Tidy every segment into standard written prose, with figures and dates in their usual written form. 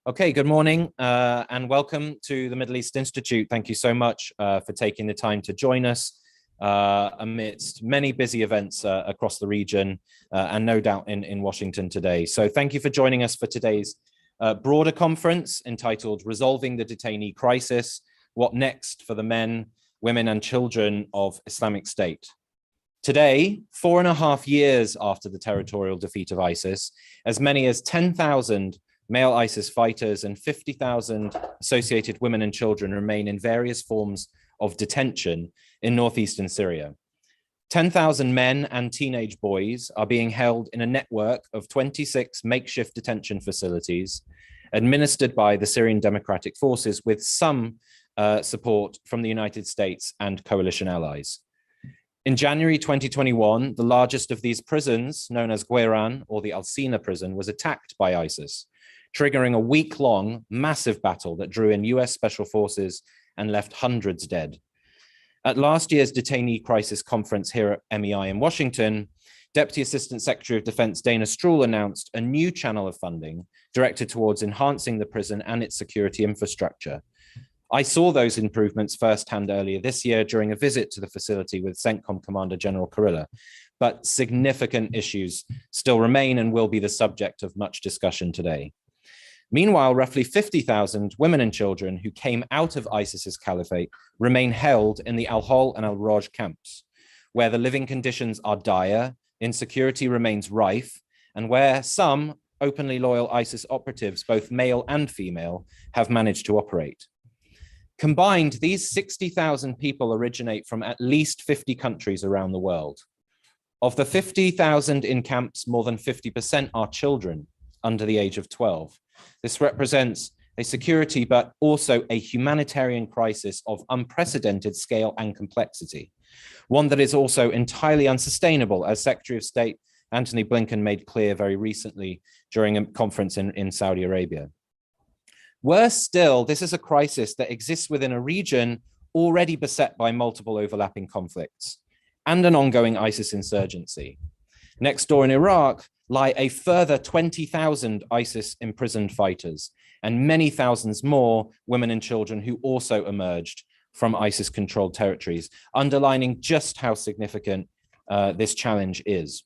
Okay, good morning and welcome to the Middle East Institute. Thank you so much for taking the time to join us amidst many busy events across the region and no doubt in Washington today. So thank you for joining us for today's broader conference entitled Resolving the Detainee Crisis, What Next for the Men, Women and Children of Islamic State. Today, 4.5 years after the territorial defeat of ISIS, as many as 10,000 male ISIS fighters and 50,000 associated women and children remain in various forms of detention in northeastern Syria. 10,000 men and teenage boys are being held in a network of 26 makeshift detention facilities administered by the Syrian Democratic Forces with some support from the United States and coalition allies. In January 2021, the largest of these prisons, known as Gueran or the Al-Sina prison, was attacked by ISIS, triggering a week-long massive battle that drew in US Special Forces and left hundreds dead. At last year's detainee crisis conference here at MEI in Washington, Deputy Assistant Secretary of Defense Dana Stroul announced a new channel of funding directed towards enhancing the prison and its security infrastructure. I saw those improvements firsthand earlier this year during a visit to the facility with CENTCOM Commander General Kurilla, but significant issues still remain and will be the subject of much discussion today. Meanwhile, roughly 50,000 women and children who came out of ISIS's caliphate remain held in the Al-Hol and Al-Roj camps, where the living conditions are dire, insecurity remains rife, and where some openly loyal ISIS operatives, both male and female, have managed to operate. Combined, these 60,000 people originate from at least 50 countries around the world. Of the 50,000 in camps, more than 50% are children under the age of 12. This represents a security, but also a humanitarian crisis of unprecedented scale and complexity, one that is also entirely unsustainable, as Secretary of State Antony Blinken made clear very recently during a conference in Saudi Arabia. Worse still, this is a crisis that exists within a region already beset by multiple overlapping conflicts and an ongoing ISIS insurgency. Next door in Iraq lie a further 20,000 ISIS imprisoned fighters and many thousands more women and children who also emerged from ISIS controlled territories, underlining just how significant this challenge is.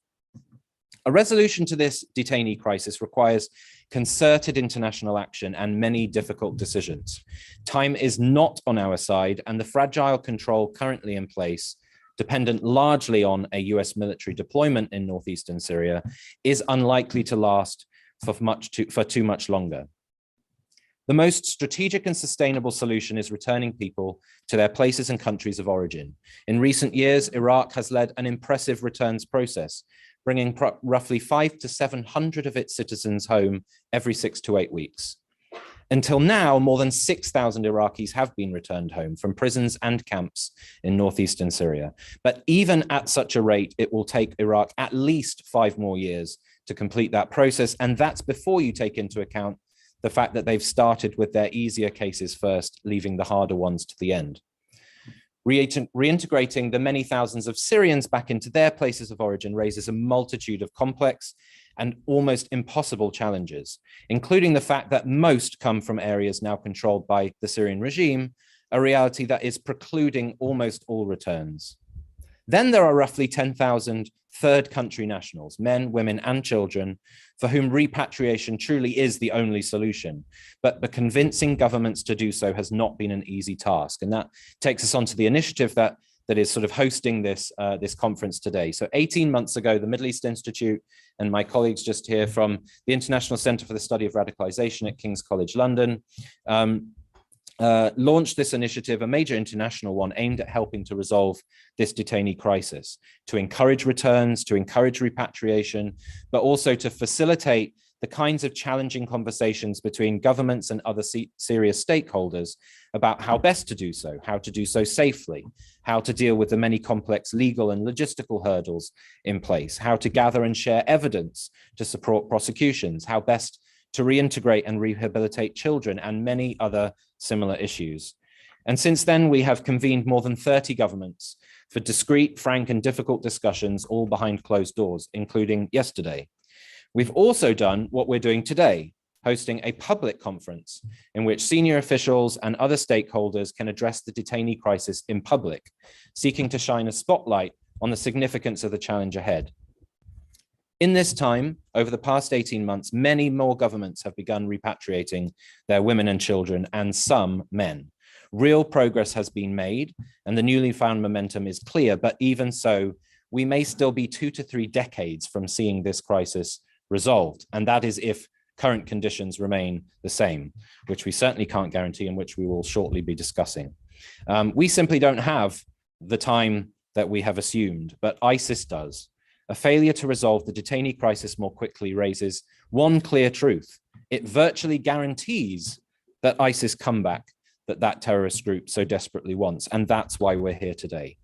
A resolution to this detainee crisis requires concerted international action and many difficult decisions. Time is not on our side, and the fragile control currently in place, dependent largely on a US military deployment in northeastern Syria, is unlikely to last for too much longer. The most strategic and sustainable solution is returning people to their places and countries of origin. In recent years, Iraq has led an impressive returns process, bringing roughly 500 to 700 of its citizens home every 6 to 8 weeks. Until now, more than 6,000 Iraqis have been returned home from prisons and camps in northeastern Syria. But even at such a rate, it will take Iraq at least 5 more years to complete that process. And that's before you take into account the fact that they've started with their easier cases first, leaving the harder ones to the end. Reintegrating the many thousands of Syrians back into their places of origin raises a multitude of complex and almost impossible challenges, including the fact that most come from areas now controlled by the Syrian regime, a reality that is precluding almost all returns. Then there are roughly 10,000 third country nationals, men, women, and children, for whom repatriation truly is the only solution. But the convincing governments to do so has not been an easy task. And that takes us on to the initiative that is sort of hosting this conference today. So 18 months ago, the Middle East Institute and my colleagues just here from the International Center for the Study of Radicalization at King's College London launched this initiative, a major international one aimed at helping to resolve this detainee crisis, to encourage returns, to encourage repatriation, but also to facilitate the kinds of challenging conversations between governments and other serious stakeholders about how best to do so, how to do so safely, how to deal with the many complex legal and logistical hurdles in place, how to gather and share evidence to support prosecutions, how best to reintegrate and rehabilitate children, and many other similar issues. And since then, we have convened more than 30 governments for discreet, frank, and difficult discussions, all behind closed doors, including yesterday. We've also done what we're doing today, hosting a public conference in which senior officials and other stakeholders can address the detainee crisis in public, seeking to shine a spotlight on the significance of the challenge ahead. In this time, over the past 18 months, many more governments have begun repatriating their women and children, and some men. Real progress has been made, and the newly found momentum is clear, but even so, we may still be 2 to 3 decades from seeing this crisis resolved, and that is if current conditions remain the same, which we certainly can't guarantee and which we will shortly be discussing. We simply don't have the time that we have assumed, but ISIS does. A failure to resolve the detainee crisis more quickly raises one clear truth. It virtually guarantees that ISIS comeback that terrorist group so desperately wants, and that's why we're here today.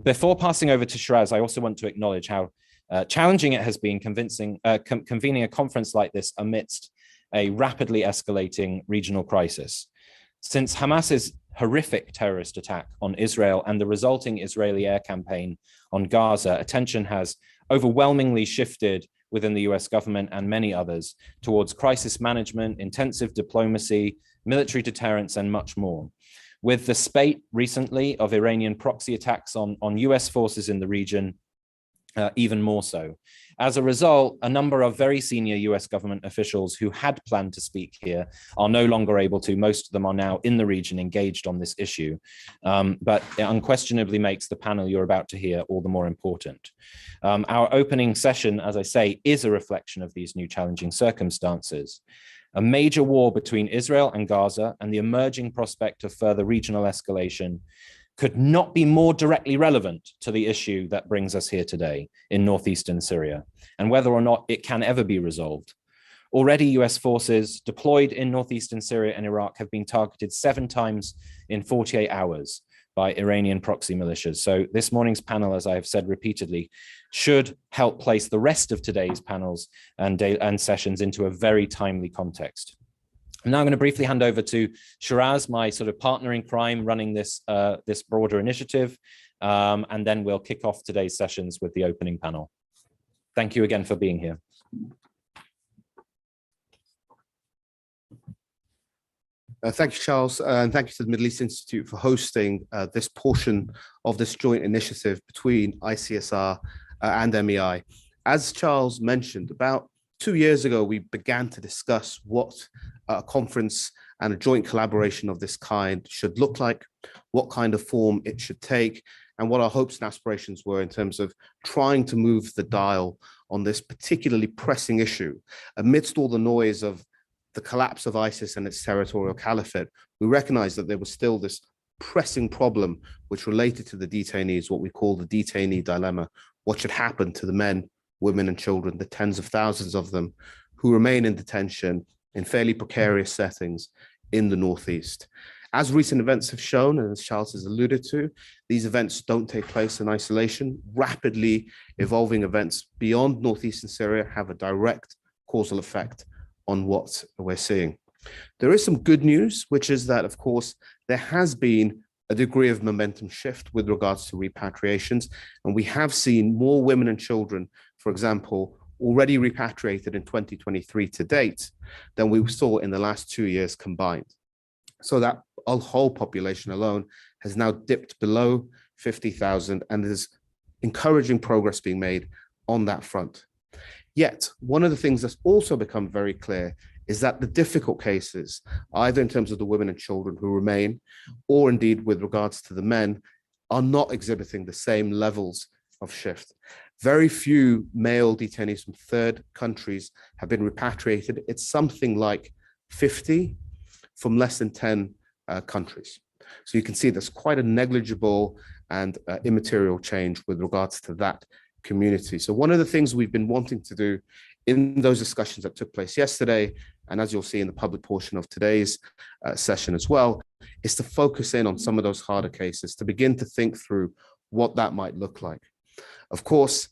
Before passing over to Shiraz, I also want to acknowledge how challenging it has been convening a conference like this amidst a rapidly escalating regional crisis. Since Hamas's horrific terrorist attack on Israel and the resulting Israeli air campaign on Gaza, attention has overwhelmingly shifted within the US government and many others towards crisis management, intensive diplomacy, military deterrence, and much more. With the spate recently of Iranian proxy attacks on US forces in the region, even more so. As a result, a number of very senior US government officials who had planned to speak here are no longer able to. Most of them are now in the region engaged on this issue, but it unquestionably makes the panel you're about to hear all the more important. Our opening session, as I say, is a reflection of these new challenging circumstances. A major war between Israel and Gaza and the emerging prospect of further regional escalation could not be more directly relevant to the issue that brings us here today in northeastern Syria, and whether or not it can ever be resolved. Already, US forces deployed in northeastern Syria and Iraq have been targeted 7 times in 48 hours by Iranian proxy militias. So this morning's panel, as I have said repeatedly, should help place the rest of today's panels and sessions into a very timely context. I'm now going to briefly hand over to Shiraz, my sort of partner in crime running this, this broader initiative, and then we'll kick off today's sessions with the opening panel. Thank you again for being here. Thank you, Charles, and thank you to the Middle East Institute for hosting this portion of this joint initiative between ICSR and MEI. As Charles mentioned, about 2 years ago, we began to discuss what a conference and a joint collaboration of this kind should look like, what kind of form it should take, and what our hopes and aspirations were in terms of trying to move the dial on this particularly pressing issue. Amidst all the noise of the collapse of ISIS and its territorial caliphate, we recognized that there was still this pressing problem which related to the detainees, what we call the detainee dilemma. What should happen to the men, women, and children, the tens of thousands of them who remain in detention in fairly precarious settings in the Northeast. As recent events have shown, and as Charles has alluded to, these events don't take place in isolation. Rapidly evolving events beyond Northeastern Syria have a direct causal effect on what we're seeing. There is some good news, which is that, of course, there has been a degree of momentum shift with regards to repatriations, and we have seen more women and children, for example, already repatriated in 2023 to date than we saw in the last 2 years combined. So that whole population alone has now dipped below 50,000, and there's encouraging progress being made on that front. Yet, one of the things that's also become very clear is that the difficult cases, either in terms of the women and children who remain, or indeed with regards to the men, are not exhibiting the same levels of shift. Very few male detainees from third countries have been repatriated. It's something like 50 from less than 10 countries. So you can see there's quite a negligible and immaterial change with regards to that community. So one of the things we've been wanting to do in those discussions that took place yesterday, and as you'll see in the public portion of today's session as well, is to focus in on some of those harder cases, to begin to think through what that might look like. Of course,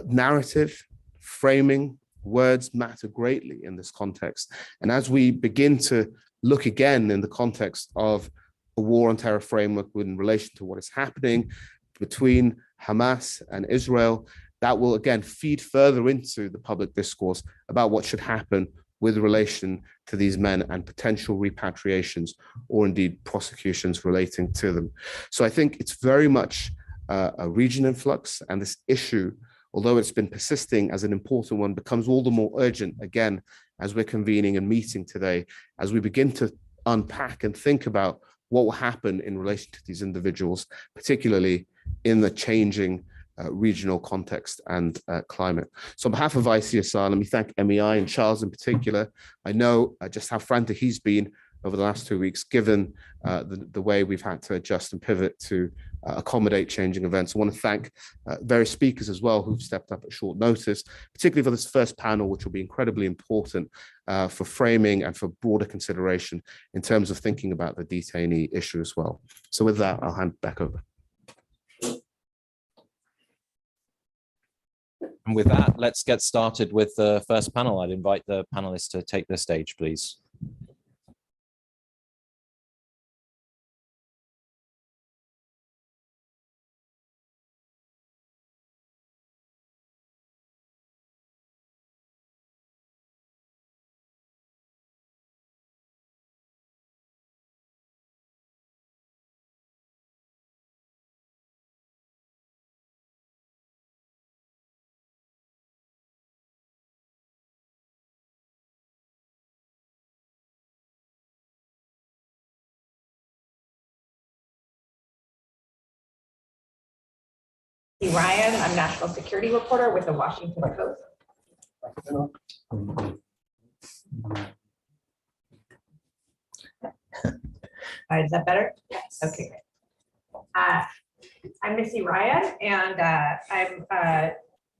narrative, framing, words matter greatly in this context. And as we begin to look again in the context of a war on terror framework in relation to what is happening between Hamas and Israel, that will again feed further into the public discourse about what should happen with relation to these men and potential repatriations or indeed prosecutions relating to them. So I think it's very much a region in flux, and this issue, although it's been persisting as an important one, becomes all the more urgent again as we're convening and meeting today, as we begin to unpack and think about what will happen in relation to these individuals, particularly in the changing regional context and climate. So on behalf of ICSR, let me thank MEI and Charles in particular. I know just how frantic he's been over the last 2 weeks, given the way we've had to adjust and pivot to accommodate changing events. I want to thank various speakers as well who've stepped up at short notice, particularly for this first panel, which will be incredibly important for framing and for broader consideration in terms of thinking about the detainee issue as well. So with that, I'll hand back over. And with that, let's get started with the first panel. I'd invite the panelists to take the stage, please. Ryan, I'm national security reporter with the Washington Post. Is that better? Yes. Okay, great. I'm Missy Ryan, and I'm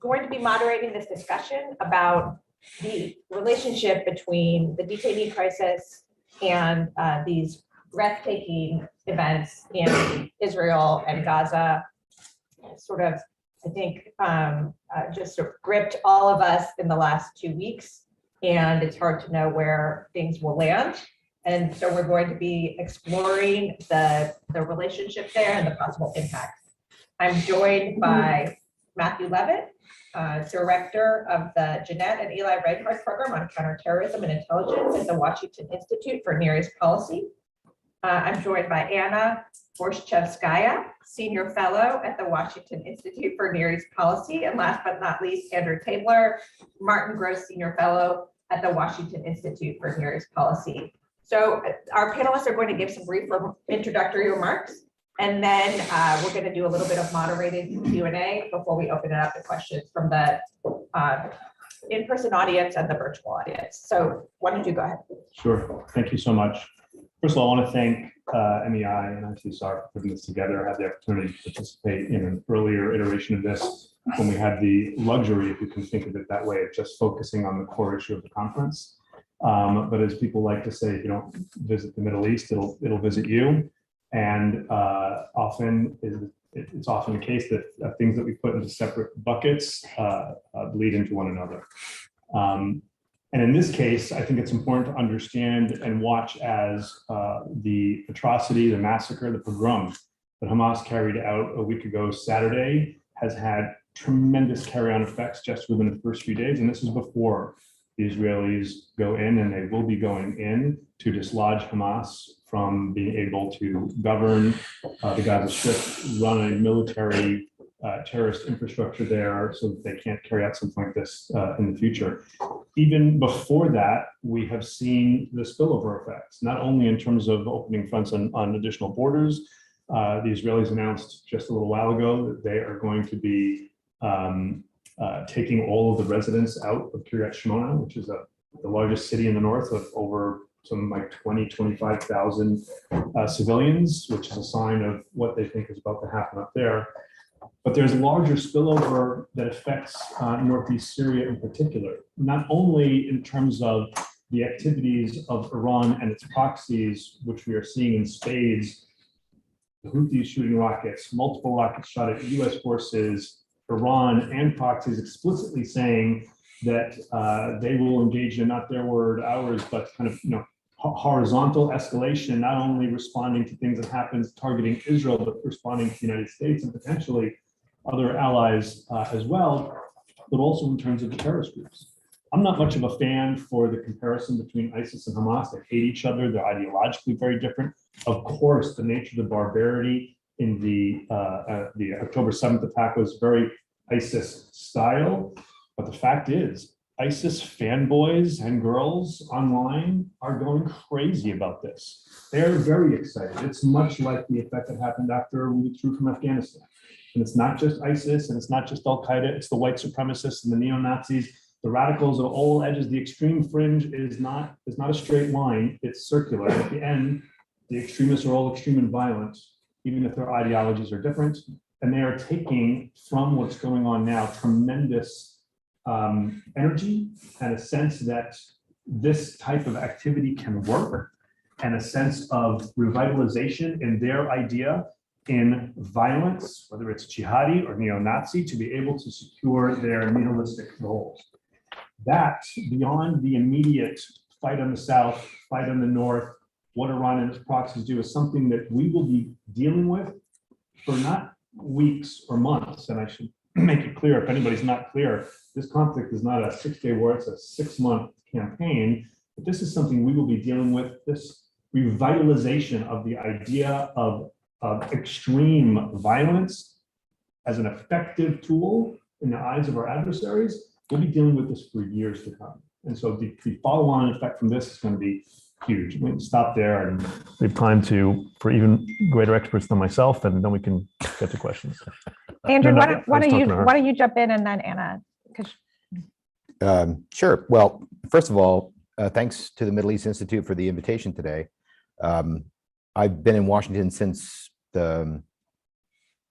going to be moderating this discussion about the relationship between the detainee crisis and these breathtaking events in Israel and Gaza. Sort of, I think, just sort of gripped all of us in the last 2 weeks, and it's hard to know where things will land. And so we're going to be exploring the relationship there and the possible impacts. I'm joined by Matthew Levitt, director of the Jeanette and Eli Reinhardt program on counterterrorism and intelligence at the Washington Institute for Near East Policy. I'm joined by Anna Borshchevskaya, senior fellow at the Washington Institute for Near East Policy, and last but not least, Andrew Tabler, Martin Gross, senior fellow at the Washington Institute for Near East Policy. So our panelists are going to give some brief introductory remarks, and then we're going to do a little bit of moderated Q&A before we open it up to questions from the in-person audience and the virtual audience. So why don't you go ahead? Sure. Thank you so much. First of all, I want to thank MEI and ICSR for putting this together. I had the opportunity to participate in an earlier iteration of this when we had the luxury, if you can think of it that way, of just focusing on the core issue of the conference. But as people like to say, if you don't visit the Middle East, it'll visit you. And it's often the case that things that we put into separate buckets bleed into one another. And in this case, I think it's important to understand and watch as the atrocity, the massacre, the pogrom that Hamas carried out a week ago Saturday has had tremendous carry-on effects just within the first few days. And this is before the Israelis go in, and they will be going in to dislodge Hamas from being able to govern the Gaza Strip, run a military terrorist infrastructure there so that they can't carry out something like this in the future. Even before that, we have seen the spillover effects, not only in terms of opening fronts on additional borders. The Israelis announced just a little while ago that they are going to be taking all of the residents out of Kiryat Shmona, which is the largest city in the north, of over some like 25,000 civilians, which is a sign of what they think is about to happen up there. But there's larger spillover that affects Northeast Syria in particular, not only in terms of the activities of Iran and its proxies, which we are seeing in spades, the Houthis shooting rockets, multiple rockets shot at US forces, Iran and proxies explicitly saying that they will engage in, not their word, ours, but kind of, horizontal escalation, not only responding to things that happens targeting Israel, but responding to the United States and potentially other allies as well, but also in terms of the terrorist groups. I'm not much of a fan for the comparison between ISIS and Hamas. They hate each other. They're ideologically very different. Of course, the nature of the barbarity in the October 7th attack was very ISIS style. But the fact is, ISIS fanboys and girls online are going crazy about this. They're very excited. It's much like the effect that happened after we withdrew from Afghanistan. And it's not just ISIS, and it's not just Al-Qaeda, it's the white supremacists and the neo-Nazis, the radicals at all edges. The extreme fringe is not a straight line, it's circular. At the end, the extremists are all extreme and violent, even if their ideologies are different. And they are taking from what's going on now tremendous energy and a sense that this type of activity can work, and a sense of revitalization in their idea in violence, whether it's jihadi or neo-Nazi, to be able to secure their nihilistic goals. That, beyond the immediate fight on the south, fight on the north, what Iran and its proxies do, is something that we will be dealing with for not weeks or months. And I should make it clear, if anybody's not clear, this conflict is not a 6-day war, it's a 6-month campaign. But this is something we will be dealing with, this revitalization of the idea of extreme violence as an effective tool in the eyes of our adversaries. We'll be dealing with this for years to come. And so the follow-on effect from this is going to be huge. We can stop there and leave time for even greater experts than myself, and then we can get to questions. Andrew, why don't you jump in, and then Anna? Sure. Well, first of all, thanks to the Middle East Institute for the invitation today. I've been in Washington since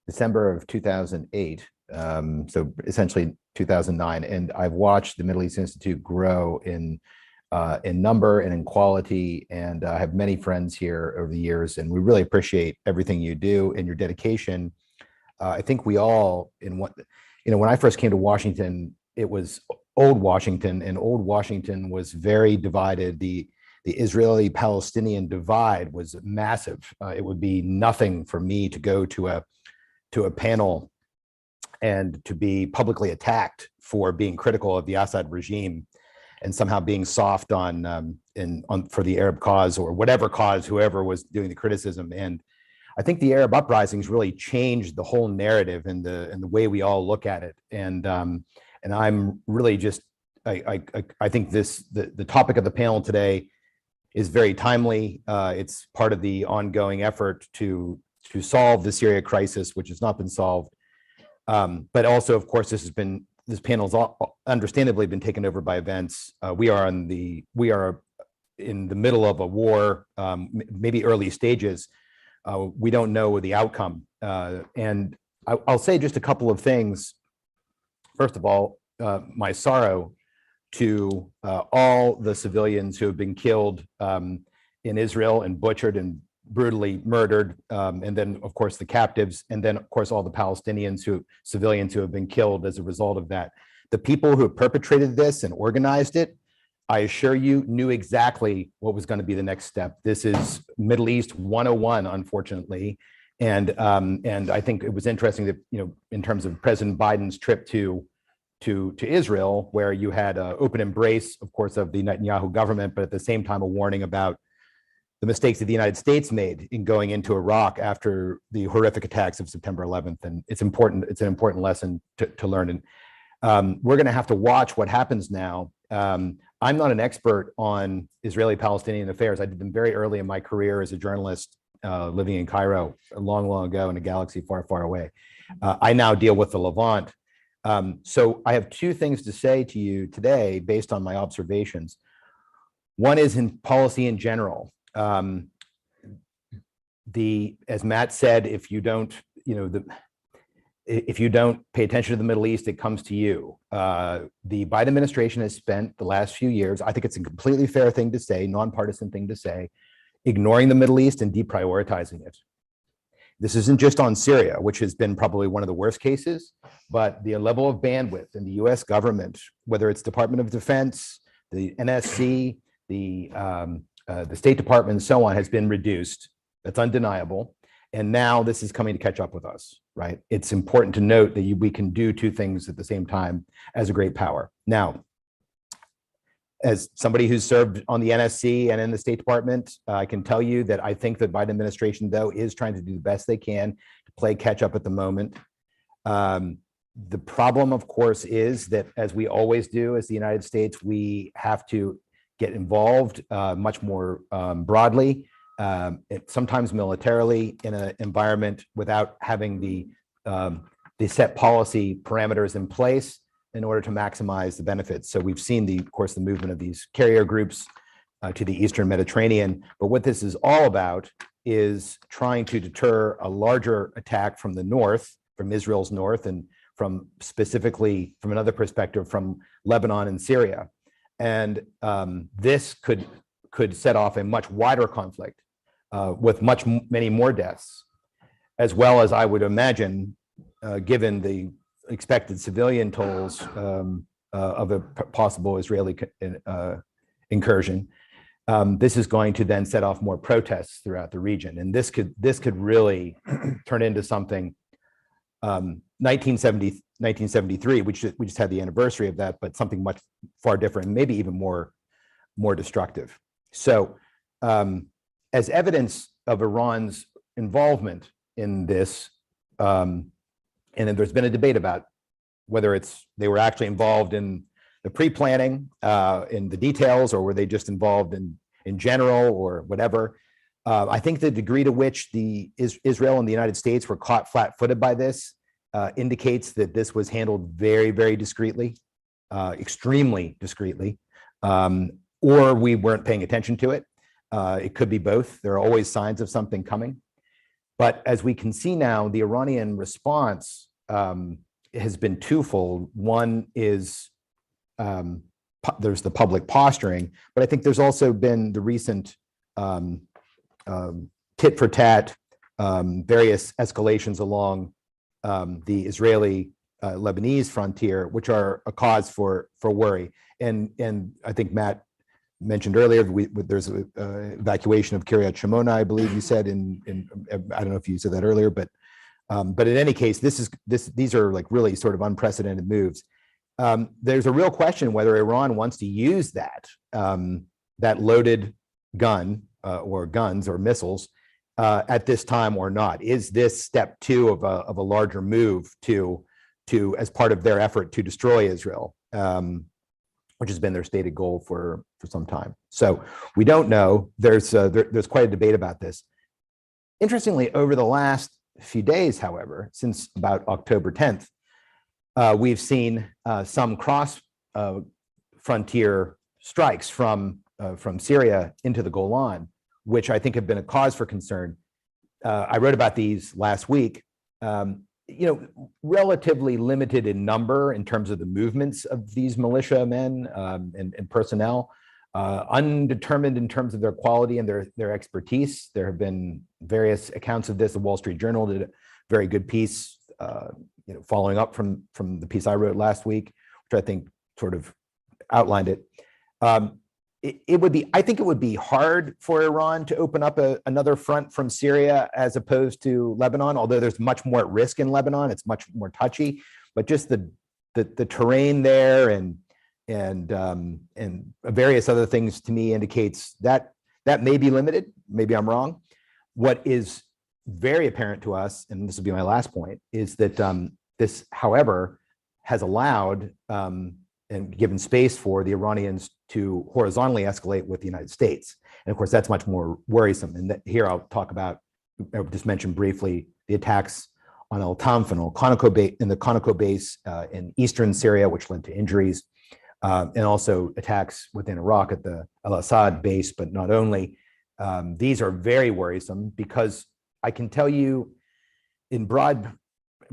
December of 2008, so essentially 2009, and I've watched the Middle East Institute grow in number and in quality, and I have many friends here over the years, and we really appreciate everything you do and your dedication. I think we all, when I first came to Washington, it was old Washington, and old Washington was very divided. The Israeli-Palestinian divide was massive. It would be nothing for me to go to a panel and to be publicly attacked for being critical of the Assad regime and somehow being soft for the Arab cause, or whatever cause, whoever was doing the criticism. And I think the Arab uprisings really changed the whole narrative and the way we all look at it. And I'm really just, I think the topic of the panel today is very timely. It's part of the ongoing effort to solve the Syria crisis, which has not been solved. But also, of course, this panel's understandably been taken over by events. We are in the middle of a war, maybe early stages. We don't know the outcome. And I'll say just a couple of things. First of all, my sorrow to all the civilians who have been killed in Israel and butchered and brutally murdered, and then of course the captives, and then of course all the civilians who have been killed as a result of that. The people who perpetrated this and organized it, I assure you, knew exactly what was going to be the next step. This is Middle East 101, unfortunately, and I think it was interesting that, in terms of President Biden's trip to Israel, where you had an open embrace, of course, of the Netanyahu government, but at the same time a warning about the mistakes that the United States made in going into Iraq after the horrific attacks of September 11th. And it's important. It's an important lesson to learn. And we're going to have to watch what happens now. I'm not an expert on Israeli-Palestinian affairs. I did them very early in my career as a journalist living in Cairo long, long ago in a galaxy far, far away. I now deal with the Levant. So I have two things to say to you today based on my observations. One is in policy in general. As Matt said, if you don't pay attention to the Middle East, it comes to you. The Biden administration has spent the last few years, I think it's a completely fair thing to say, nonpartisan thing to say, ignoring the Middle East and deprioritizing it. This isn't just on Syria, which has been probably one of the worst cases, but the level of bandwidth in the US government, whether it's Department of Defense, the NSC, the State Department, and so on, has been reduced. That's undeniable. And now this is coming to catch up with us, right? It's important to note that we can do two things at the same time as a great power. Now, as somebody who's served on the NSC and in the State Department, I can tell you that I think the Biden administration, though, is trying to do the best they can to play catch up at the moment. The problem, of course, is that, as we always do as the United States, we have to get involved much more broadly, sometimes militarily, in an environment without having the set policy parameters in place in order to maximize the benefits. So we've seen of course, the movement of these carrier groups to the Eastern Mediterranean. But what this is all about is trying to deter a larger attack from the north, from Israel's north, and from specifically, from another perspective, from Lebanon and Syria. And this could set off a much wider conflict with many more deaths, as well as, I would imagine, given the expected civilian tolls of a possible Israeli incursion. This is going to then set off more protests throughout the region, and this could really turn into something. 1973, we just had the anniversary of that, but something much far different, and maybe even more destructive. So, as evidence of Iran's involvement in this, and then there's been a debate about whether they were actually involved in the pre-planning, in the details, or were they just involved in general or whatever. I think the degree to which Israel and the United States were caught flat-footed by this indicates that this was handled very, very discreetly, extremely discreetly, or we weren't paying attention to it. It could be both. There are always signs of something coming. But as we can see now, the Iranian response has been twofold. One is there's the public posturing, but I think there's also been the recent tit for tat, various escalations along the Israeli-Lebanese frontier, which are a cause for worry. And I think Matt mentioned earlier, there's an evacuation of Kiryat Shimona, I believe you said, I don't know if you said that earlier, but in any case, these are like really sort of unprecedented moves. There's a real question whether Iran wants to use that loaded gun or guns or missiles at this time or not. Is this step two of a larger move to as part of their effort to destroy Israel, which has been their stated goal for some time? So we don't know. There's quite a debate about this. Interestingly, over the last few days, however, since about October 10th, we've seen some cross-frontier strikes from Syria into the Golan, which I think have been a cause for concern. I wrote about these last week. Relatively limited in number in terms of the movements of these militiamen and personnel, undetermined in terms of their quality and their expertise. There have been various accounts of this. The Wall Street Journal did a very good piece, following up from the piece I wrote last week, which I think sort of outlined it. I think it would be hard for Iran to open up another front from Syria as opposed to Lebanon, although there's much more at risk in Lebanon. It's much more touchy, but just the terrain there and various other things to me indicates that may be limited. Maybe I'm wrong. What is very apparent to us, and this will be my last point, is that this, however, has allowed and given space for the Iranians to horizontally escalate with the United States. And of course, that's much more worrisome. And here I'll talk about, I just mentioned briefly, the attacks on Al-Tanf and in the Conoco base in eastern Syria, which led to injuries, and also attacks within Iraq at the Al-Assad base, but not only. These are very worrisome because I can tell you in broad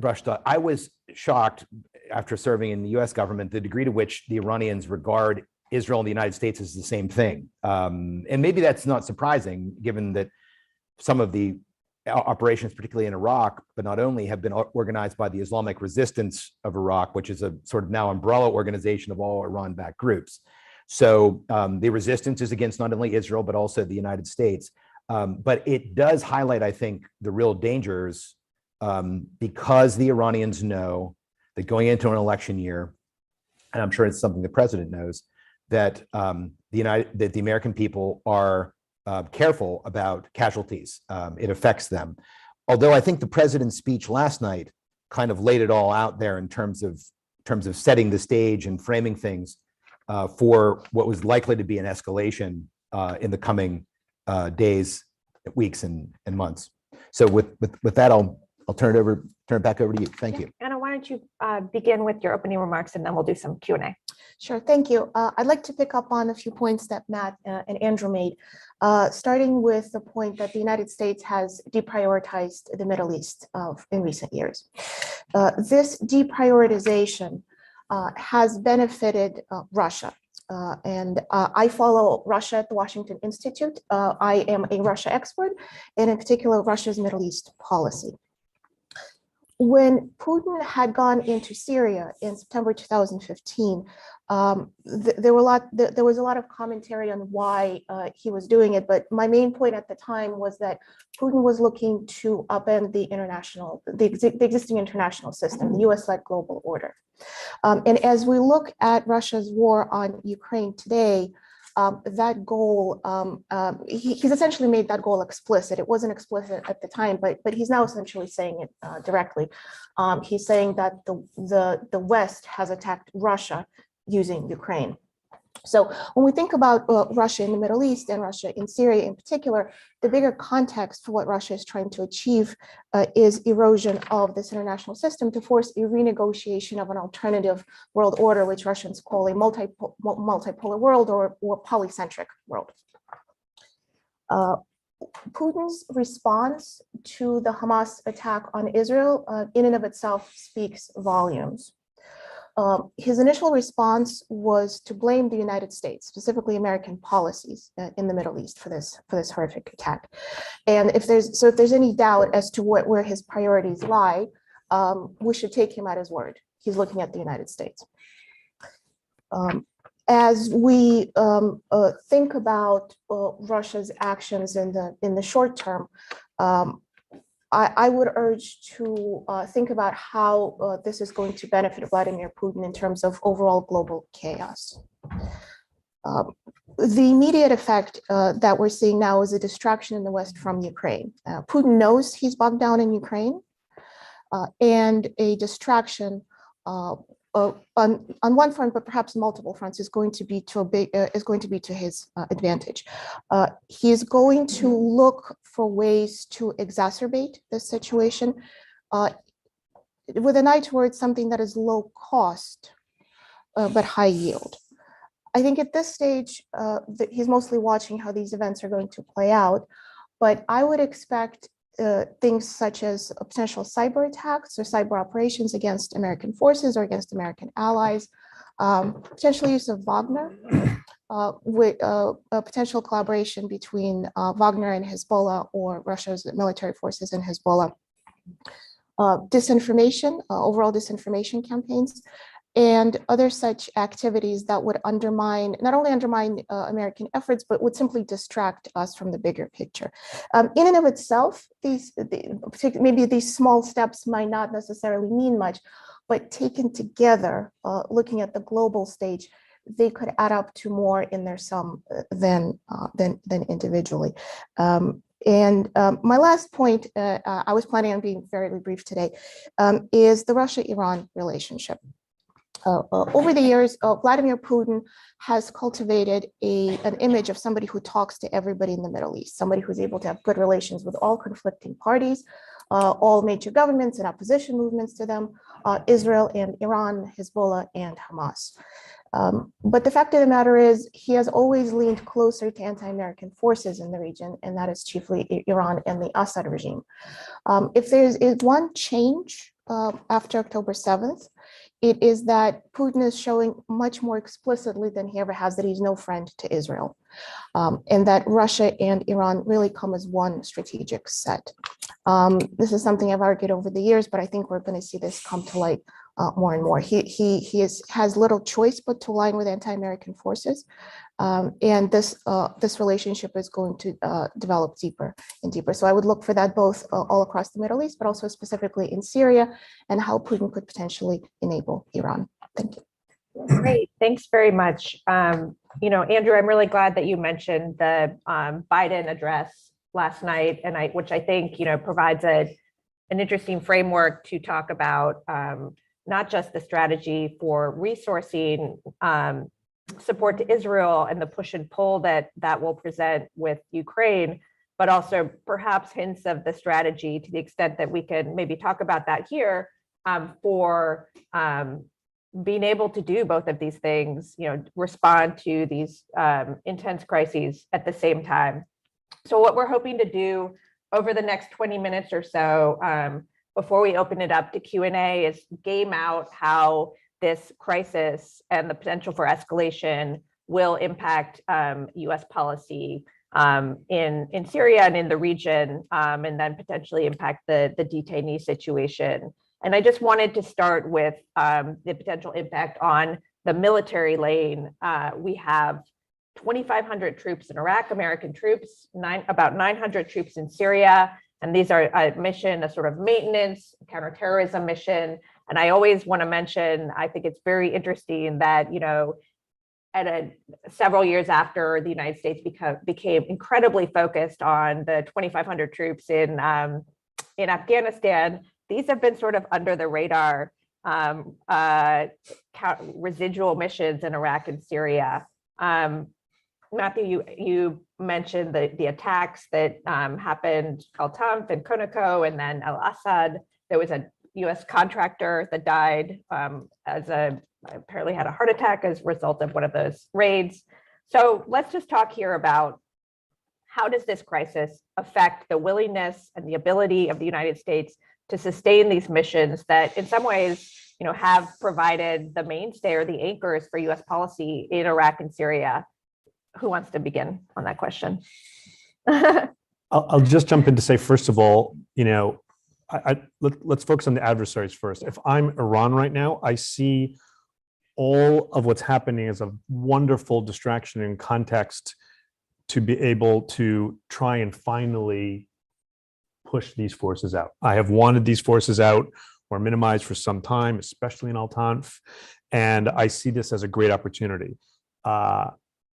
brushstrokes, I was shocked after serving in the US government, the degree to which the Iranians regard Israel and the United States as the same thing. And maybe that's not surprising, given that some of the operations, particularly in Iraq, but not only, have been organized by the Islamic Resistance of Iraq, which is a sort of now umbrella organization of all Iran-backed groups. So the resistance is against not only Israel, but also the United States. But it does highlight, I think, the real dangers because the Iranians know that going into an election year, and I'm sure it's something the president knows, that the American people are careful about casualties. It affects them. Although I think the president's speech last night kind of laid it all out there in terms of setting the stage and framing things for what was likely to be an escalation in the coming days, weeks, and months. So with that, I'll turn it back over to you. Thank you. Anna, why don't you begin with your opening remarks, and then we'll do some Q&A. Sure, thank you. I'd like to pick up on a few points that Matt and Andrew made, starting with the point that the United States has deprioritized the Middle East in recent years. This deprioritization has benefited Russia. And I follow Russia at the Washington Institute. I am a Russia expert, and in particular, Russia's Middle East policy. When Putin had gone into Syria in September 2015, there was a lot of commentary on why he was doing it. But my main point at the time was that Putin was looking to upend the existing international system, the US-led global order. And as we look at Russia's war on Ukraine today, that goal, he's essentially made that goal explicit. It wasn't explicit at the time, but he's now essentially saying it directly. He's saying that the West has attacked Russia using Ukraine. So when we think about Russia in the Middle East and Russia in Syria in particular, the bigger context for what Russia is trying to achieve is erosion of this international system to force a renegotiation of an alternative world order, which Russians call a multipolar world or polycentric world. Putin's response to the Hamas attack on Israel in and of itself speaks volumes. His initial response was to blame the United States, specifically American policies in the Middle East for this horrific attack. And if there's any doubt as to where his priorities lie, we should take him at his word. He's looking at the United States. As we think about Russia's actions in the short term, I would urge to think about how this is going to benefit Vladimir Putin in terms of overall global chaos. The immediate effect that we're seeing now is a distraction in the West from Ukraine. Putin knows he's bogged down in Ukraine, and a distraction on one front, but perhaps multiple fronts, is going to be to his advantage. He is going to look for ways to exacerbate this situation with an eye towards something that is low cost but high yield. I think at this stage, he's mostly watching how these events are going to play out, but I would expect things such as potential cyber attacks or cyber operations against American forces or against American allies, potential use of Wagner, with a potential collaboration between Wagner and Hezbollah or Russia's military forces and Hezbollah, disinformation, overall disinformation campaigns, and other such activities that would not only undermine American efforts, but would simply distract us from the bigger picture. In and of itself, maybe these small steps might not necessarily mean much, but taken together, looking at the global stage, they could add up to more in their sum than individually. And my last point, I was planning on being very brief today, is the Russia-Iran relationship. Over the years, Vladimir Putin has cultivated an image of somebody who talks to everybody in the Middle East, somebody who's able to have good relations with all conflicting parties, all major governments and opposition movements to them, Israel and Iran, Hezbollah and Hamas. But the fact of the matter is, he has always leaned closer to anti-American forces in the region, and that is chiefly Iran and the Assad regime. If there is one change after October 7th, it is that Putin is showing much more explicitly than he ever has that he's no friend to Israel, and that Russia and Iran really come as one strategic set. This is something I've argued over the years, but I think we're going to see this come to light more and more. He has little choice but to align with anti-American forces, and this relationship is going to develop deeper and deeper. So I would look for that both all across the Middle East, but also specifically in Syria, and how Putin could potentially enable Iran. Thank you. Great, thanks very much. Andrew, I'm really glad that you mentioned the Biden address last night, and which I think provides an interesting framework to talk about not just the strategy for resourcing support to Israel and the push and pull that will present with Ukraine, but also perhaps hints of the strategy, to the extent that we can maybe talk about that here, for being able to do both of these things, respond to these intense crises at the same time. So what we're hoping to do over the next 20 minutes or so, before we open it up to Q&A, is game out how this crisis and the potential for escalation will impact U.S. policy in Syria and in the region, and then potentially impact the detainee situation. And I just wanted to start with the potential impact on the military lane. We have 2,500 troops in Iraq, American troops, about 900 troops in Syria. And these are a mission, a sort of maintenance, counterterrorism mission. And I always want to mention, I think it's very interesting that, several years after the United States became incredibly focused on the 2,500 troops in Afghanistan, these have been sort of under the radar residual missions in Iraq and Syria. Matthew, you mentioned the attacks that happened Al Tanf and Konako, and then Al Assad. There was a U.S. contractor that died apparently had a heart attack as a result of one of those raids. So let's just talk here about how does this crisis affect the willingness and the ability of the United States to sustain these missions that in some ways, have provided the mainstay or the anchors for U.S. policy in Iraq and Syria. Who wants to begin on that question? I'll just jump in to say, first of all, let's focus on the adversaries first. If I'm Iran right now, I see all of what's happening as a wonderful distraction and context to be able to try and finally push these forces out. I have wanted these forces out or minimized for some time, especially in Al Tanf, and I see this as a great opportunity.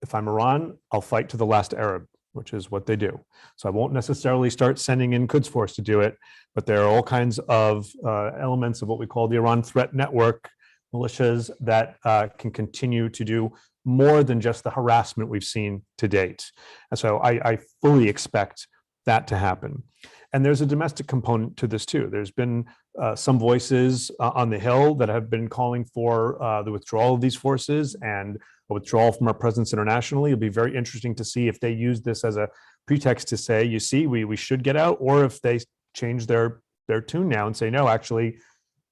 If I'm Iran, I'll fight to the last Arab, which is what they do. So I won't necessarily start sending in Quds Force to do it, but there are all kinds of elements of what we call the Iran threat network, militias that can continue to do more than just the harassment we've seen to date. And so I fully expect that to happen. And there's a domestic component to this too. There's been some voices on the Hill that have been calling for the withdrawal of these forces and a withdrawal from our presence internationally. It'll be very interesting to see if they use this as a pretext to say, you see, we should get out, or if they change their tune now and say, no, actually,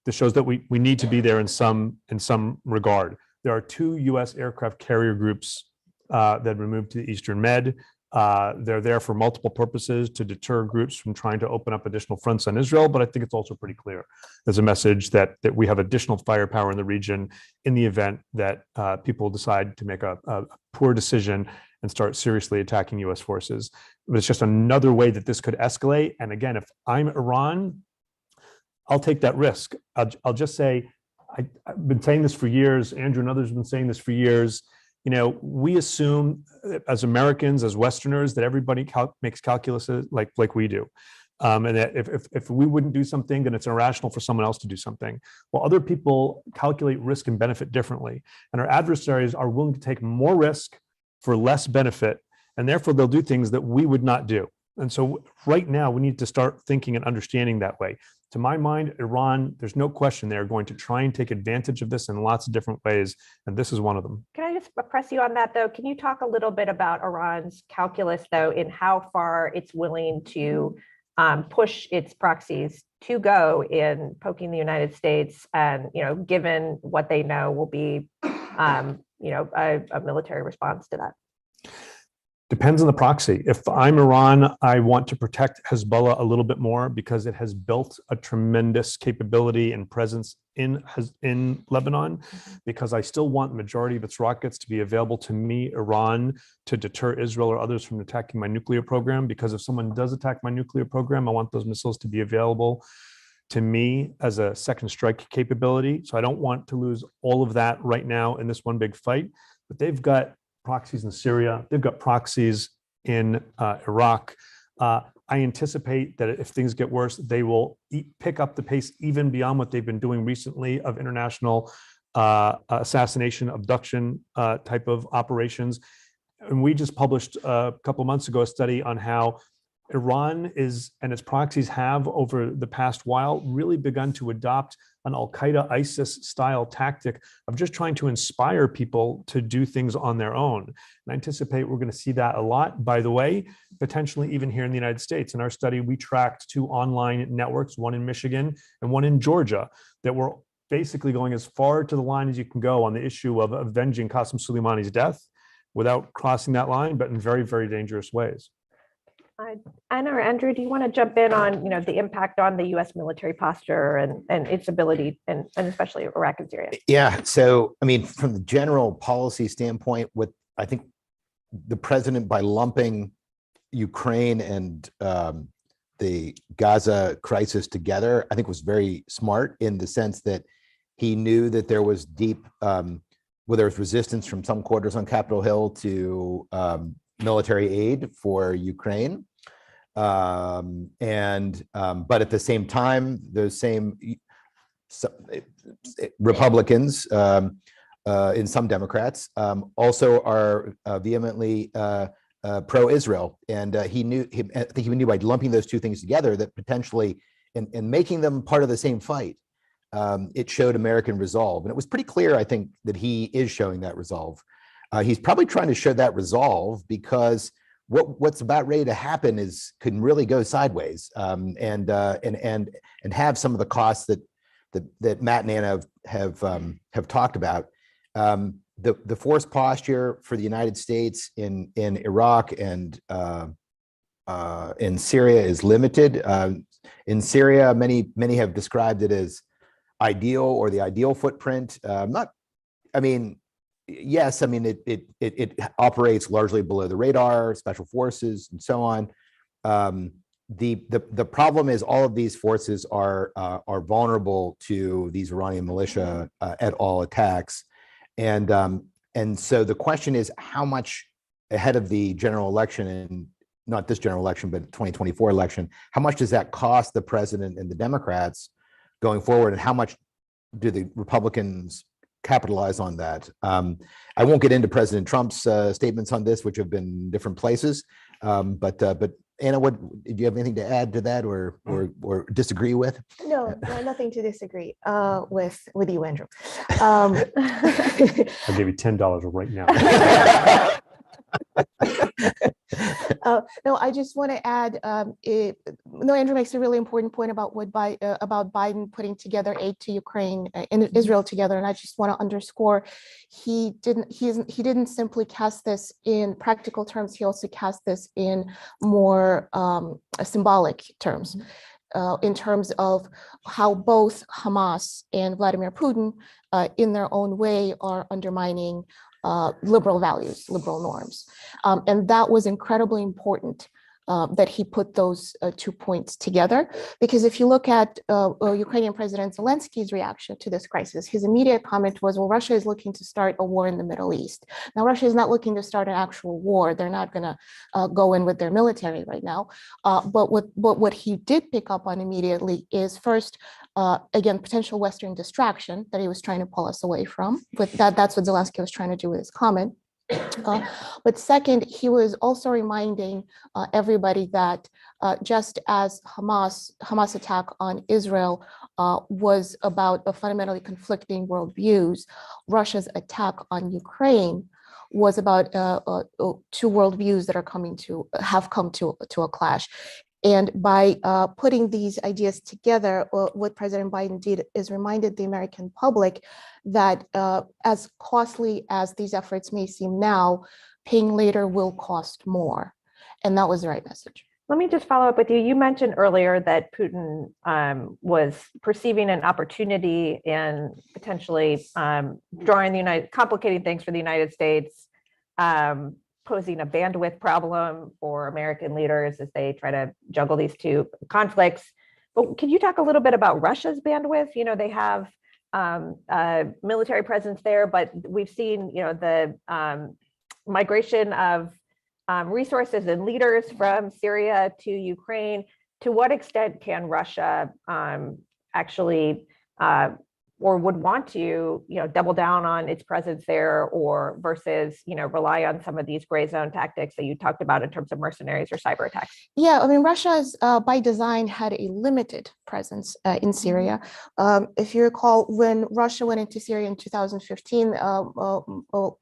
this shows that we need to be there in some regard. There are 2 U.S. aircraft carrier groups that were moved to the Eastern Med. They're there for multiple purposes to deter groups from trying to open up additional fronts on Israel. But I think it's also pretty clear there's a message that we have additional firepower in the region in the event that people decide to make a poor decision and start seriously attacking U.S. forces. But it's just another way that this could escalate. And again, if I'm Iran, I'll take that risk. I'll just say, I've been saying this for years. Andrew and others have been saying this for years. We assume as Americans, as Westerners, that everybody makes calculus like we do. And that if we wouldn't do something, then it's irrational for someone else to do something. Well, other people calculate risk and benefit differently. And our adversaries are willing to take more risk for less benefit. And therefore, they'll do things that we would not do. And so right now, we need to start thinking and understanding that way. To my mind, Iran, there's no question they're going to try and take advantage of this in lots of different ways, and this is one of them. Can I just press you on that, though? Can you talk a little bit about Iran's calculus, though, in how far it's willing to push its proxies to go in poking the United States, and given what they know will be a military response to that? Depends on the proxy. If I'm Iran, I want to protect Hezbollah a little bit more because it has built a tremendous capability and presence in Lebanon, because I still want the majority of its rockets to be available to me, Iran, to deter Israel or others from attacking my nuclear program. Because if someone does attack my nuclear program, I want those missiles to be available to me as a second strike capability. So I don't want to lose all of that right now in this one big fight. But they've got proxies in Syria. They've got proxies in Iraq. I anticipate that if things get worse, they will pick up the pace even beyond what they've been doing recently of international assassination, abduction type of operations. And we just published a couple of months ago a study on how Iran and its proxies have, over the past while, really begun to adopt an Al-Qaeda, ISIS style tactic of just trying to inspire people to do things on their own. And I anticipate we're going to see that a lot, by the way, potentially even here in the United States. In our study, we tracked 2 online networks, one in Michigan and one in Georgia, that were basically going as far to the line as you can go on the issue of avenging Qasem Soleimani's death without crossing that line, but in very, very dangerous ways. Anna or Andrew, do you want to jump in on the impact on the U.S. military posture and its ability, and especially Iraq and Syria? Yeah. So, I mean, from the general policy standpoint, what I think the president, by lumping Ukraine and the Gaza crisis together, I think was very smart, in the sense that he knew that there was deep, there was resistance from some quarters on Capitol Hill to military aid for Ukraine. But at the same time, those same Republicans and some Democrats also are vehemently pro-Israel. And I think he knew by lumping those two things together that potentially, and making them part of the same fight, it showed American resolve. And it was pretty clear, I think, that he is showing that resolve. He's probably trying to show that resolve because what's about ready to happen can really go sideways, and have some of the costs that Matt and Anna have talked about. The force posture for the United States in Iraq and in Syria is limited. In Syria, many have described it as ideal, or the ideal footprint. Yes, I mean, it operates largely below the radar, special forces, and so on. The problem is all of these forces are vulnerable to these Iranian militia at all attacks, and so the question is, how much ahead of the general election, and not this general election, but 2024 election, how much does that cost the president and the Democrats going forward, and how much do the Republicans capitalize on that? I won't get into President Trump's statements on this, which have been in different places. But Anna, do you have anything to add to that, or disagree with? No, nothing to disagree with you, Andrew. I'll give you $10 right now. No, I just want to add. Andrew makes a really important point about about Biden putting together aid to Ukraine and Israel together, and I just want to underscore he didn't simply cast this in practical terms. He also cast this in more symbolic terms. In terms of how both Hamas and Vladimir Putin, in their own way, are undermining liberal values, liberal norms. And that was incredibly important that he put those 2 points together. Because if you look at Ukrainian President Zelensky's reaction to this crisis, his immediate comment was, well, Russia is looking to start a war in the Middle East. Now, Russia is not looking to start an actual war. They're not going to go in with their military right now. But what he did pick up on immediately is, first, again, potential Western distraction that he was trying to pull us away from. But that's what Zelensky was trying to do with his comment. But second, he was also reminding everybody that just as Hamas attack on Israel was about a fundamentally conflicting worldviews, Russia's attack on Ukraine was about two worldviews that have come to a clash. And by putting these ideas together, what President Biden did is reminded the American public that as costly as these efforts may seem now, paying later will cost more. And that was the right message. Let me just follow up with you. You mentioned earlier that Putin was perceiving an opportunity in potentially complicating things for the United States, posing a bandwidth problem for American leaders as they try to juggle these two conflicts. But can you talk a little bit about Russia's bandwidth? You know, they have a military presence there, but we've seen, you know, the migration of resources and leaders from Syria to Ukraine. To what extent can Russia actually or would want to, you know, double down on its presence there, or versus, you know, rely on some of these gray zone tactics that you talked about in terms of mercenaries or cyber attacks? Yeah, I mean, Russia's by design had a limited presence in Syria. If you recall, when Russia went into Syria in 2015,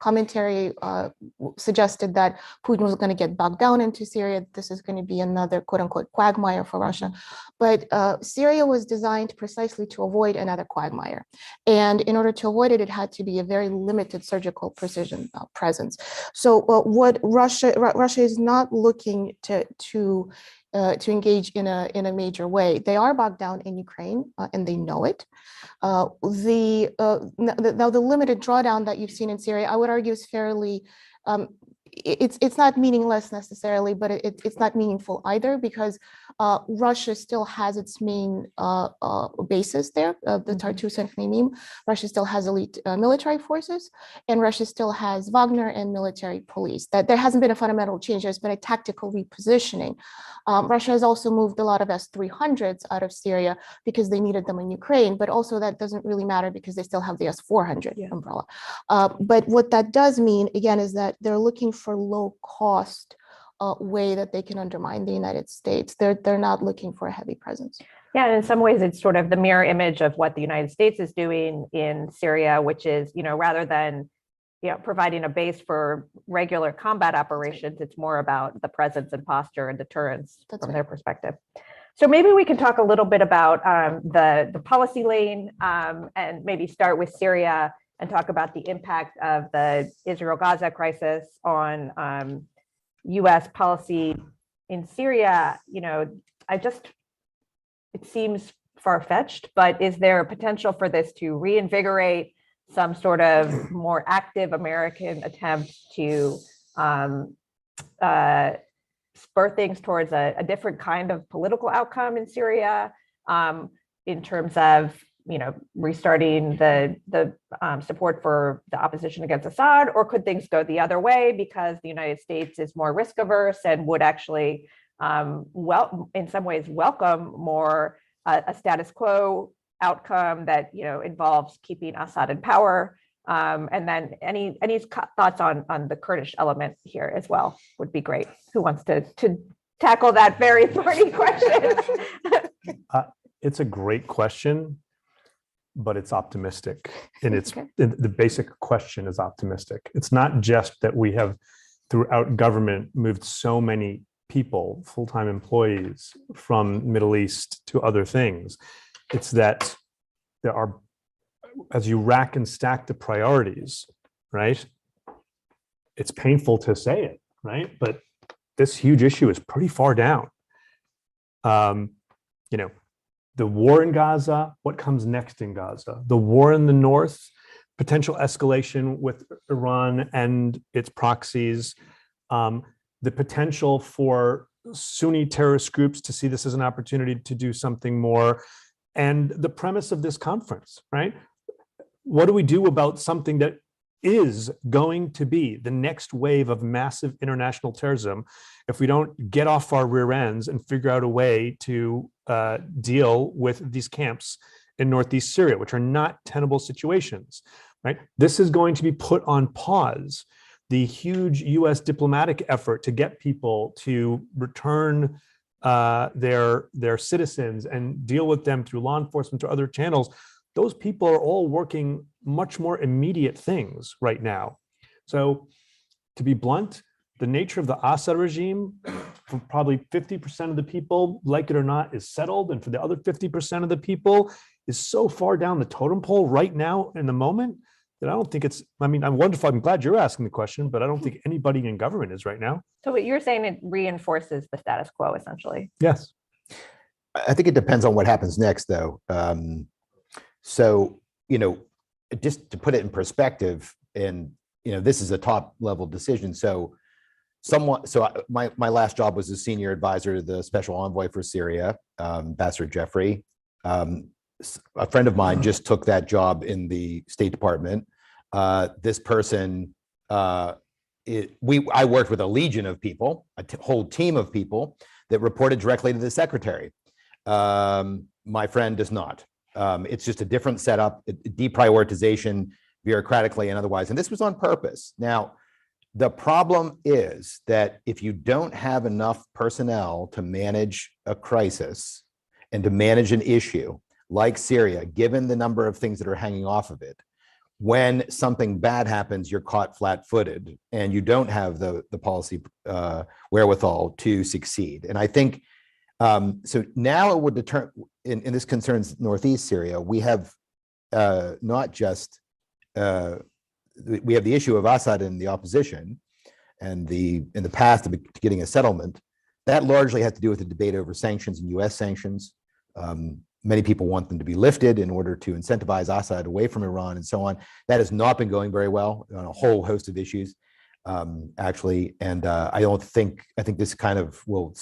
commentary suggested that Putin was going to get bogged down into Syria. This is going to be another quote unquote quagmire for Russia. But Syria was designed precisely to avoid another quagmire. And in order to avoid it, it had to be a very limited surgical precision presence. So what Russia is not looking to engage in a major way. They are bogged down in Ukraine, and they know it. Now the limited drawdown that you've seen in Syria, I would argue, is fairly. It's not meaningless necessarily, but it's not meaningful either, because Russia still has its main bases there, the Tartus and Khmeimim. Russia still has elite military forces, and Russia still has Wagner and military police. That there hasn't been a fundamental change. There's been a tactical repositioning. Russia has also moved a lot of S-300s out of Syria because they needed them in Ukraine, but also that doesn't really matter because they still have the S-400 umbrella. But what that does mean, again, is that they're looking for low cost way that they can undermine the United States. They're not looking for a heavy presence. Yeah, and in some ways, it's sort of the mirror image of what the United States is doing in Syria, which is, you know, rather than, you know, providing a base for regular combat operations, it's more about the presence and posture and deterrence from their perspective. So maybe we can talk a little bit about the policy lane, and maybe start with Syria and talk about the impact of the Israel-Gaza crisis on U.S. policy in Syria. You know, it seems far-fetched, but is there a potential for this to reinvigorate some sort of more active American attempt to spur things towards a different kind of political outcome in Syria, in terms of, you know, restarting the support for the opposition against Assad? Or could things go the other way because the United States is more risk averse and would actually, in some ways, welcome more a status quo outcome that, you know, involves keeping Assad in power? And then any thoughts on the Kurdish element here as well would be great. Who wants to tackle that very thorny question? It's a great question, but it's optimistic. And the basic question is optimistic. It's not just that we have, throughout government, moved so many people, full-time employees, from Middle East to other things. It's that there are, as you rack and stack the priorities, right? It's painful to say it, right? But this huge issue is pretty far down. You know, the war in Gaza, what comes next in Gaza? The war in the north, potential escalation with Iran and its proxies, the potential for Sunni terrorist groups to see this as an opportunity to do something more, and the premise of this conference, right? What do we do about something that is going to be the next wave of massive international terrorism if we don't get off our rear ends and figure out a way to deal with these camps in Northeast Syria, which are not tenable situations, right? This is going to be put on pause. The huge US diplomatic effort to get people to return their citizens and deal with them through law enforcement or other channels, those people are all working much more immediate things right now. So to be blunt, the nature of the Assad regime, for probably 50% of the people, like it or not, is settled. And for the other 50% of the people is so far down the totem pole right now in the moment that I don't think it's, I mean, I'm wonderful. I'm glad you're asking the question, but I don't think anybody in government is right now. So what you're saying, it reinforces the status quo, essentially. Yes. I think it depends on what happens next, though. So, just to put it in perspective, and this is a top level decision. So, my last job was a senior advisor to the special envoy for Syria, Ambassador Jeffrey. A friend of mine just took that job in the State Department. This person, I worked with a legion of people, whole team of people that reported directly to the secretary. My friend does not. It's just a different setup, deprioritization, bureaucratically and otherwise. And this was on purpose. Now, the problem is that if you don't have enough personnel to manage a crisis and to manage an issue like Syria, given the number of things that are hanging off of it, when something bad happens, you're caught flat-footed and you don't have the policy wherewithal to succeed. And I think, so now it would determine, and this concerns Northeast Syria, we have not just, we have the issue of Assad and the opposition and in the path to getting a settlement. That largely has to do with the debate over sanctions and US sanctions. Many people want them to be lifted in order to incentivize Assad away from Iran and so on. That has not been going very well on a whole host of issues, actually. And I think this kind of will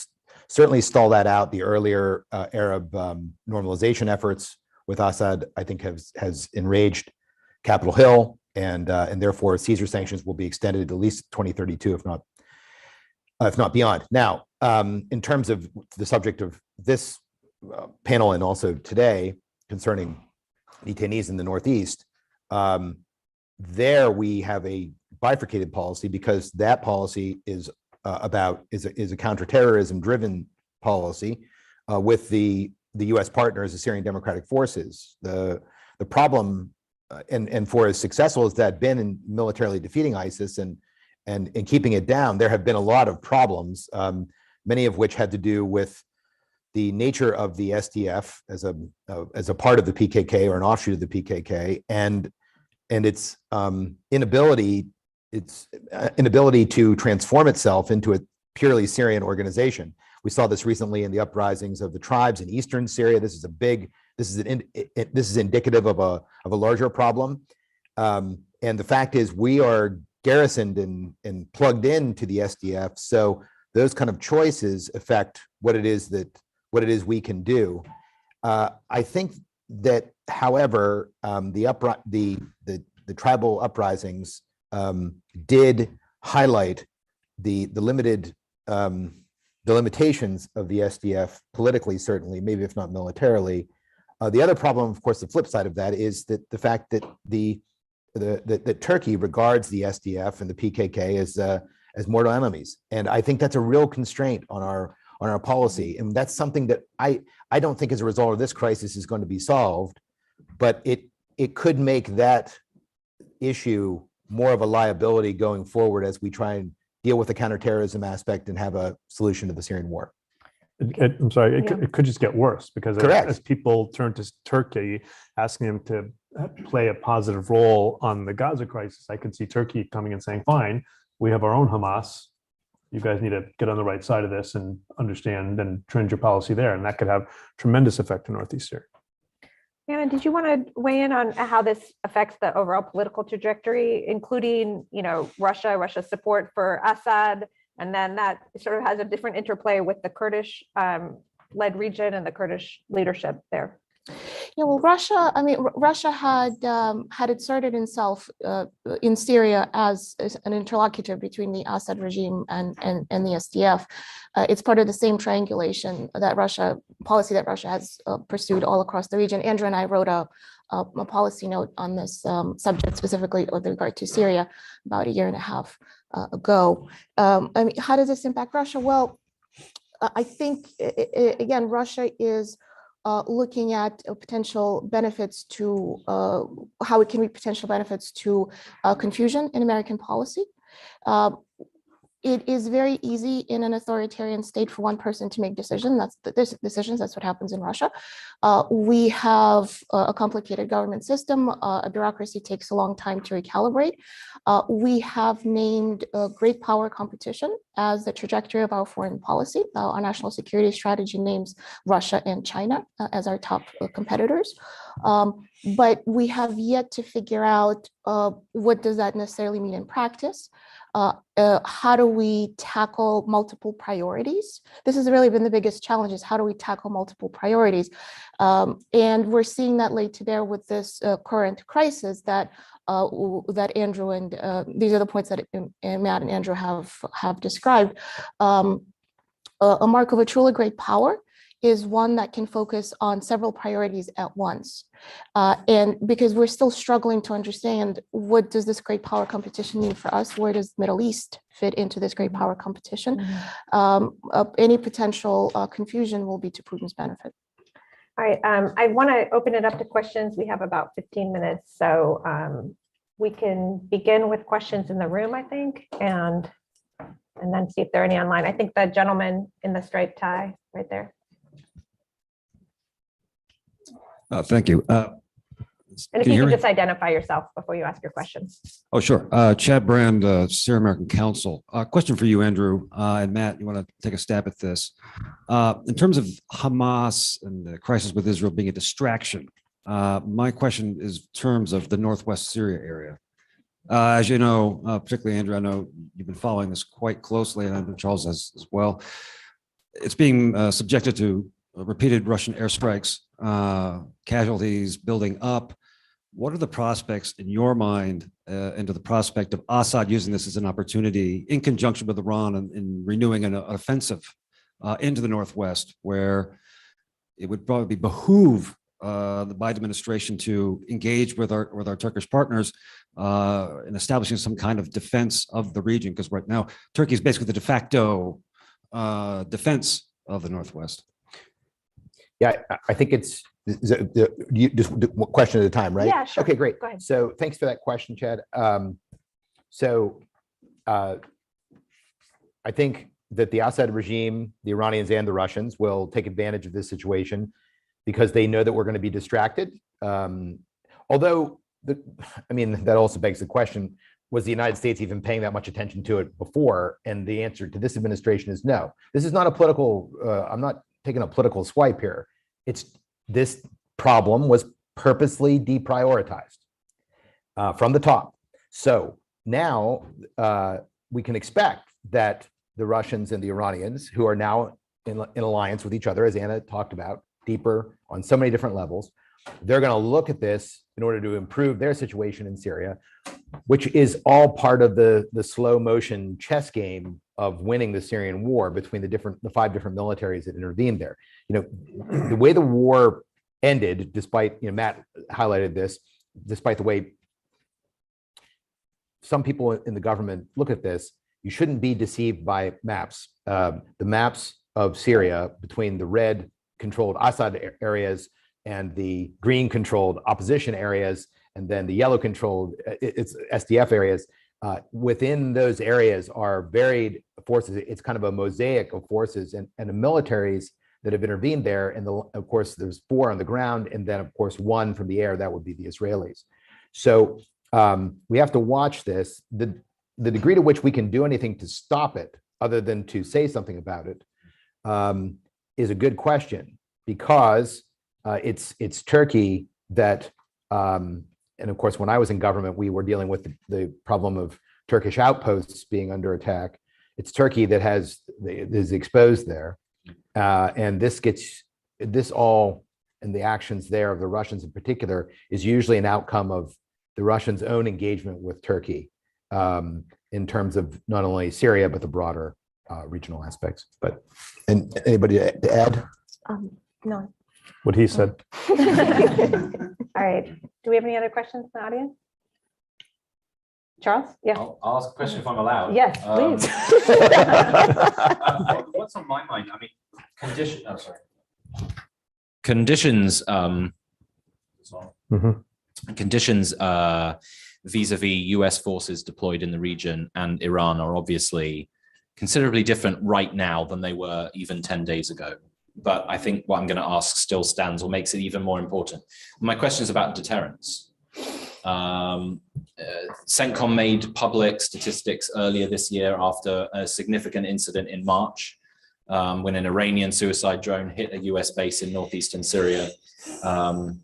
certainly stall that out. The earlier Arab normalization efforts with Assad, I think, has enraged Capitol Hill, and therefore Caesar sanctions will be extended to at least 2032, if not beyond. Now, in terms of the subject of this panel and also today concerning detainees in the Northeast, there we have a bifurcated policy because that policy is a counterterrorism driven policy with the U.S. partners, the Syrian Democratic Forces. The problem, and for as successful as that been in militarily defeating ISIS and keeping it down, there have been a lot of problems, many of which had to do with the nature of the SDF as a part of the PKK or an offshoot of the PKK, and its inability to transform itself into a purely Syrian organization. We saw this recently in the uprisings of the tribes in eastern Syria. This is indicative of a larger problem. And the fact is, we are garrisoned and plugged into the SDF. So those kind of choices affect what it is we can do. I think that, however, the tribal uprisings did highlight the limitations of the SDF politically, certainly, maybe if not militarily. The other problem, of course, the flip side of that is that the fact that that Turkey regards the SDF and the PKK as mortal enemies, and I think that's a real constraint on our policy, and that's something that I don't think as a result of this crisis is going to be solved, but it could make that issue more of a liability going forward as we try and deal with the counterterrorism aspect and have a solution to the Syrian war. I'm sorry, it could just get worse because as people turn to Turkey, asking them to play a positive role on the Gaza crisis, I could see Turkey coming and saying, fine, we have our own Hamas. You guys need to get on the right side of this and understand and trend your policy there. And that could have tremendous effect in Northeast Syria. Anna, did you want to weigh in on how this affects the overall political trajectory, including, Russia's support for Assad, and then that sort of has a different interplay with the Kurdish-led region and the Kurdish leadership there? Yeah, well, Russia had inserted itself in Syria as an interlocutor between the Assad regime and the SDF. It's part of the same triangulation policy that Russia has pursued all across the region. Andrew and I wrote a policy note on this subject specifically with regard to Syria about a year and a half ago. How does this impact Russia? Well, I think, again, Russia is looking at potential benefits to how it can reap potential benefits to confusion in American policy. It is very easy in an authoritarian state for one person to make decisions. That's what happens in Russia. We have a complicated government system. A bureaucracy takes a long time to recalibrate. We have named great power competition as the trajectory of our foreign policy. Our national security strategy names Russia and China as our top competitors. But we have yet to figure out what does that necessarily mean in practice. How do we tackle multiple priorities? This has really been the biggest challenge, is how do we tackle multiple priorities? And we're seeing that laid to bear with this current crisis that Andrew and these are the points that Matt and Andrew have described. A mark of a truly great power is one that can focus on several priorities at once. And because we're still struggling to understand, what does this great power competition mean for us? Where does the Middle East fit into this great power competition? Any potential confusion will be to Putin's benefit. All right, I want to open it up to questions. We have about 15 minutes, so we can begin with questions in the room, I think, and then see if there are any online. I think the gentleman in the striped tie right there. Thank you. And if you could just identify yourself before you ask your questions. Oh, sure. Chad Brand, Syria American Council. Question for you, Andrew, and Matt, you want to take a stab at this. In terms of Hamas and the crisis with Israel being a distraction, my question is in terms of the Northwest Syria area. As you know, particularly Andrew, I know you've been following this quite closely, and I know Charles has as well. It's being subjected to repeated Russian airstrikes, casualties building up. What are the prospects in your mind into the prospect of Assad using this as an opportunity in conjunction with Iran and renewing an offensive into the Northwest, where it would probably behoove the Biden administration to engage with our Turkish partners in establishing some kind of defense of the region? Because right now, Turkey is basically the de facto defense of the Northwest. Yeah, I think it's you just one question at a time, right? Yeah, sure. Okay, great. Go ahead. So thanks for that question, Chad. I think that the Assad regime, the Iranians and the Russians, will take advantage of this situation because they know that we're going to be distracted. Although, that also begs the question, was the United States even paying that much attention to it before? And the answer to this administration is no. This is not a political, I'm not taking a political swipe here. This problem was purposely deprioritized from the top. So now we can expect that the Russians and the Iranians, who are now in alliance with each other, as Anna talked about, deeper on so many different levels, they're going to look at this in order to improve their situation in Syria, which is all part of the slow motion chess game of winning the Syrian war between the 5 different militaries that intervened there. The way the war ended, despite, Matt highlighted this, despite the way some people in the government look at this, you shouldn't be deceived by maps. The maps of Syria between the red controlled Assad areas and the green controlled opposition areas, and then the yellow controlled it's SDF areas. Within those areas are varied forces. It's kind of a mosaic of forces and the militaries that have intervened there. And of course, there's 4 on the ground, and then of course 1 from the air. That would be the Israelis. So we have to watch this. The degree to which we can do anything to stop it, other than to say something about it, is a good question, because it's Turkey that, and of course, when I was in government, we were dealing with the problem of Turkish outposts being under attack. It's Turkey that is exposed there, and this all, and the actions there of the Russians in particular, is usually an outcome of the Russians' own engagement with Turkey in terms of not only Syria but the broader regional aspects. And anybody to add? No. What he said. All right. Do we have any other questions in the audience? Charles? Yeah. I'll ask a question if I'm allowed. Yes, please. What's on my mind? I mean, conditions vis-a-vis US forces deployed in the region and Iran are obviously considerably different right now than they were even 10 days ago. But I think what I'm going to ask still stands or makes it even more important. My question is about deterrence. CENTCOM made public statistics earlier this year after a significant incident in March, when an Iranian suicide drone hit a US base in northeastern Syria. And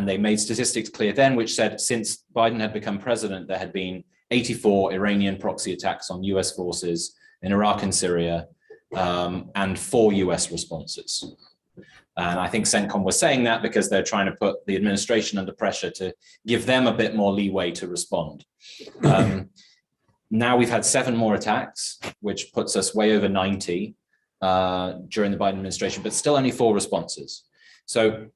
they made statistics clear then, which said since Biden had become president, there had been 84 Iranian proxy attacks on US forces in Iraq and Syria, and 4 US responses. And I think CENTCOM was saying that because they're trying to put the administration under pressure to give them a bit more leeway to respond. Now we've had 7 more attacks, which puts us way over 90 during the Biden administration, but still only 4 responses. So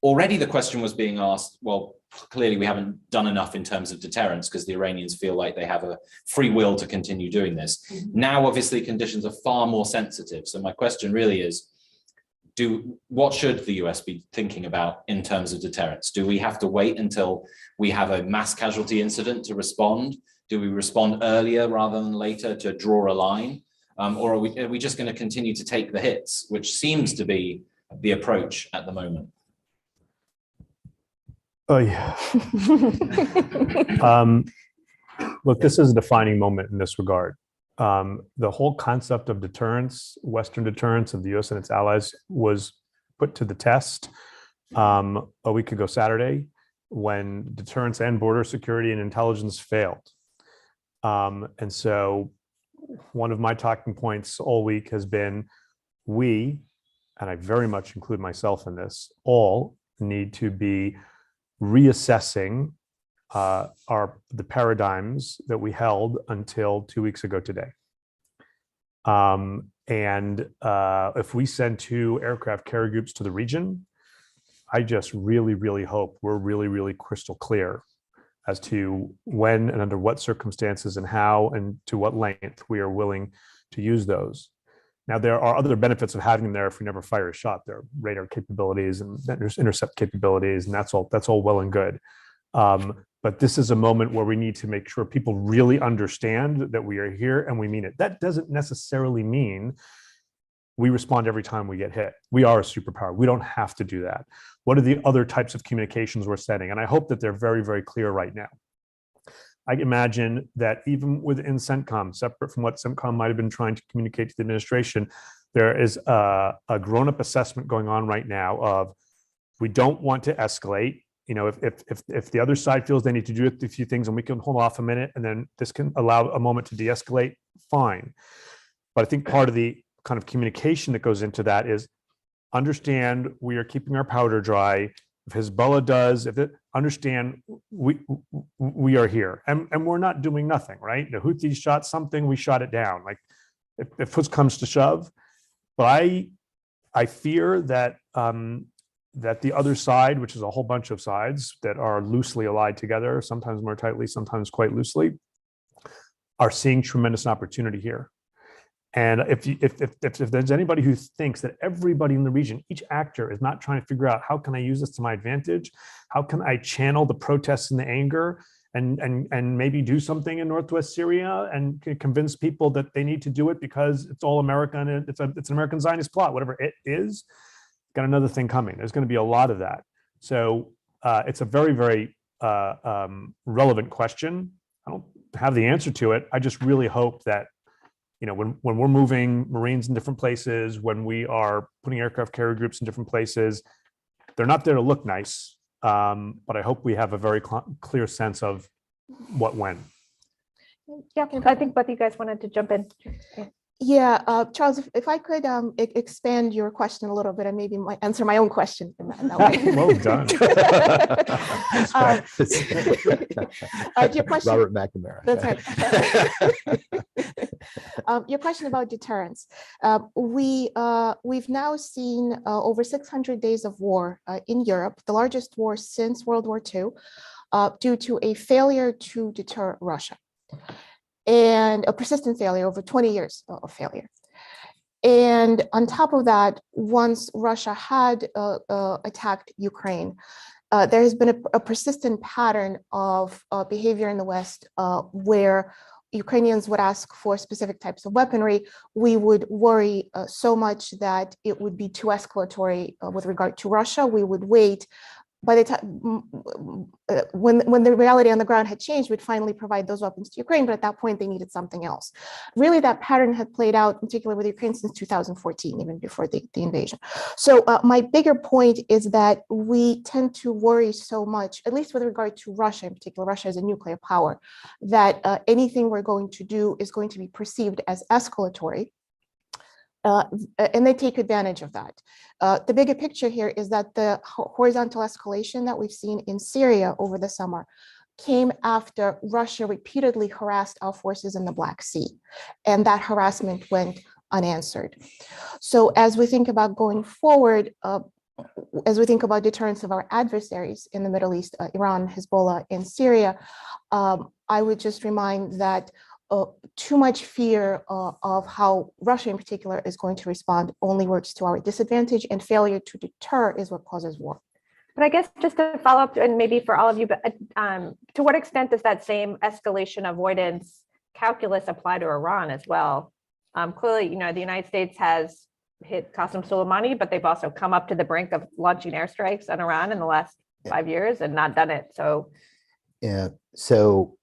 already the question was being asked, well, clearly we haven't done enough in terms of deterrence because the Iranians feel like they have a free will to continue doing this. Now, obviously, conditions are far more sensitive. So my question really is, what should the US be thinking about in terms of deterrence? Do we have to wait until we have a mass casualty incident to respond? Do we respond earlier rather than later to draw a line? Or are we just going to continue to take the hits, which seems to be the approach at the moment? Oh, yeah. Look, this is a defining moment in this regard. The whole concept of deterrence, Western deterrence of the US and its allies, was put to the test a week ago Saturday when deterrence and border security and intelligence failed. And so one of my talking points all week has been we, and I very much include myself in this, all need to be reassessing the paradigms that we held until 2 weeks ago today. If we send 2 aircraft carrier groups to the region, I just really, really hope we're really, really crystal clear as to when and under what circumstances and how and to what length we are willing to use those. Now, there are other benefits of having them there if we never fire a shot. There are radar capabilities and intercept capabilities, and that's all well and good. But this is a moment where we need to make sure people really understand that we are here and we mean it. That doesn't necessarily mean we respond every time we get hit. We are a superpower. We don't have to do that. What are the other types of communications we're sending? And I hope that they're very, very clear right now. I imagine that even within CENTCOM, separate from what CENTCOM might have been trying to communicate to the administration, there is a grown-up assessment going on right now of we don't want to escalate. You know, if the other side feels they need to do a few things and we can hold off a minute and then this can allow a moment to de-escalate, fine. But I think part of the kind of communication that goes into that is understand we are keeping our powder dry. If Hezbollah does, understand we are here and we're not doing nothing, right? The Houthis shot something, we shot it down. Like if push comes to shove, but I fear that that the other side, which is a whole bunch of sides that are loosely allied together, sometimes more tightly, sometimes quite loosely, are seeing tremendous opportunity here. And if there's anybody who thinks that everybody in the region, each actor is not trying to figure out how can I use this to my advantage, how can I channel the protests and the anger and maybe do something in Northwest Syria and convince people that they need to do it because it's all American and it's an American Zionist plot, whatever it is, got another thing coming. There's going to be a lot of that. So it's a very, very relevant question. I don't have the answer to it. I just really hope that, you know, when we're moving Marines in different places, when we are putting aircraft carrier groups in different places, they're not there to look nice. But I hope we have a very clear sense of what, when. Yeah, I think both of you guys wanted to jump in. Yeah, Charles, if I could expand your question a little bit and maybe answer my own question in that way. Well done. Your question, Robert McNamara. That's right. Your question about deterrence. We've now seen over 600 days of war in Europe, the largest war since World War II, due to a failure to deter Russia. And a persistent failure over 20 years of failure. And on top of that, once Russia had attacked Ukraine, there has been a persistent pattern of behavior in the West where Ukrainians would ask for specific types of weaponry, we would worry so much that it would be too escalatory with regard to Russia. We would wait. By the time when the reality on the ground had changed, we'd finally provide those weapons to Ukraine. But at that point, they needed something else. Really, that pattern had played out, in particular with Ukraine, since 2014, even before the invasion. So my bigger point is that we tend to worry so much, at least with regard to Russia in particular. Russia is a nuclear power, that anything we're going to do is going to be perceived as escalatory. And they take advantage of that. The bigger picture here is that the horizontal escalation that we've seen in Syria over the summer came after Russia repeatedly harassed our forces in the Black Sea, and that harassment went unanswered. So as we think about going forward, as we think about deterrence of our adversaries in the Middle East, Iran, Hezbollah, and Syria, I would just remind that too much fear of how Russia in particular is going to respond only works to our disadvantage, and failure to deter is what causes war. But I guess just to follow up, and maybe for all of you, but to what extent does that same escalation avoidance calculus apply to Iran as well? Clearly, the United States has hit Qasem Soleimani, but they've also come up to the brink of launching airstrikes on Iran in the last 5 years and not done it. So, yeah. So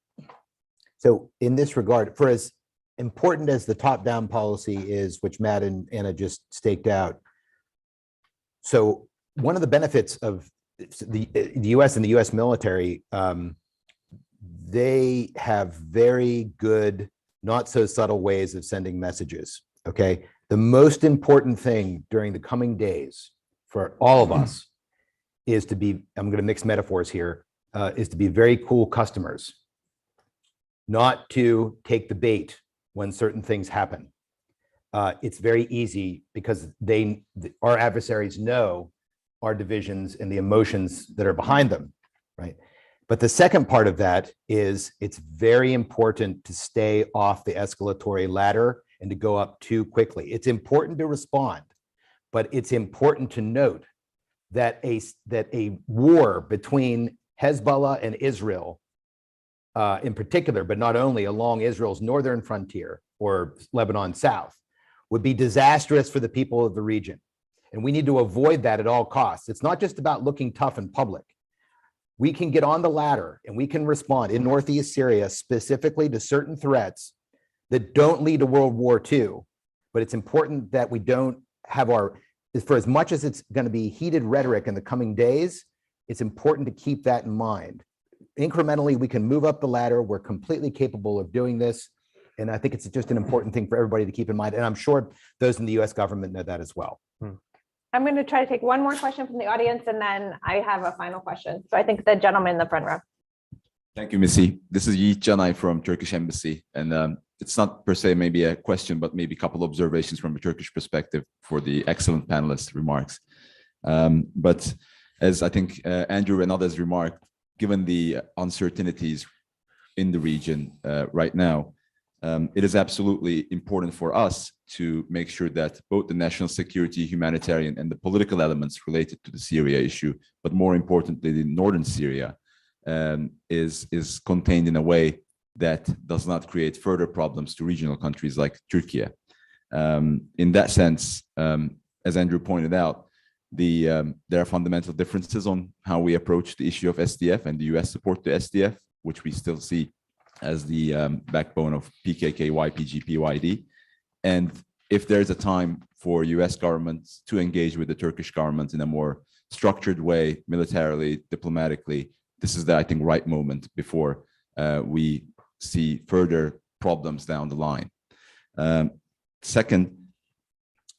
in this regard, for as important as the top-down policy is, which Matt and Anna just staked out, so one of the benefits of the U.S. and the U.S. military, they have very good, not so subtle ways of sending messages, okay? The most important thing during the coming days for all of us is to be, I'm going to mix metaphors here, is to be very cool customers, not to take the bait when certain things happen. It's very easy because our adversaries know our divisions and the emotions that are behind them, right? But the second part of that is it's very important to stay off the escalatory ladder and to go up too quickly. It's important to respond, but it's important to note that a war between Hezbollah and Israel in particular, but not only along Israel's northern frontier or Lebanon south, would be disastrous for the people of the region. And we need to avoid that at all costs. It's not just about looking tough in public. We can get on the ladder and we can respond in Northeast Syria specifically to certain threats that don't lead to World War II. But it's important that we don't have for as much as it's going to be heated rhetoric in the coming days, it's important to keep that in mind. Incrementally, we can move up the ladder. We're completely capable of doing this. And I think it's just an important thing for everybody to keep in mind. And I'm sure those in the US government know that as well. I'm going to try to take one more question from the audience, and then I have a final question. So I think the gentleman in the front row. Thank you, Missy. This is Yiğit Canay from Turkish Embassy. And it's not per se maybe a question, but maybe a couple of observations from a Turkish perspective for the excellent panelists' remarks. But as I think Andrew and others remarked, given the uncertainties in the region right now, it is absolutely important for us to make sure that both the national security, humanitarian, and the political elements related to the Syria issue, but more importantly, the northern Syria, is contained in a way that does not create further problems to regional countries like Turkey. In that sense, as Andrew pointed out, there are fundamental differences on how we approach the issue of SDF and the US support to SDF, which we still see as the backbone of PKK, YPG, PYD. And if there's a time for US governments to engage with the Turkish government in a more structured way, militarily, diplomatically, this is the, I think, right moment before we see further problems down the line. Second,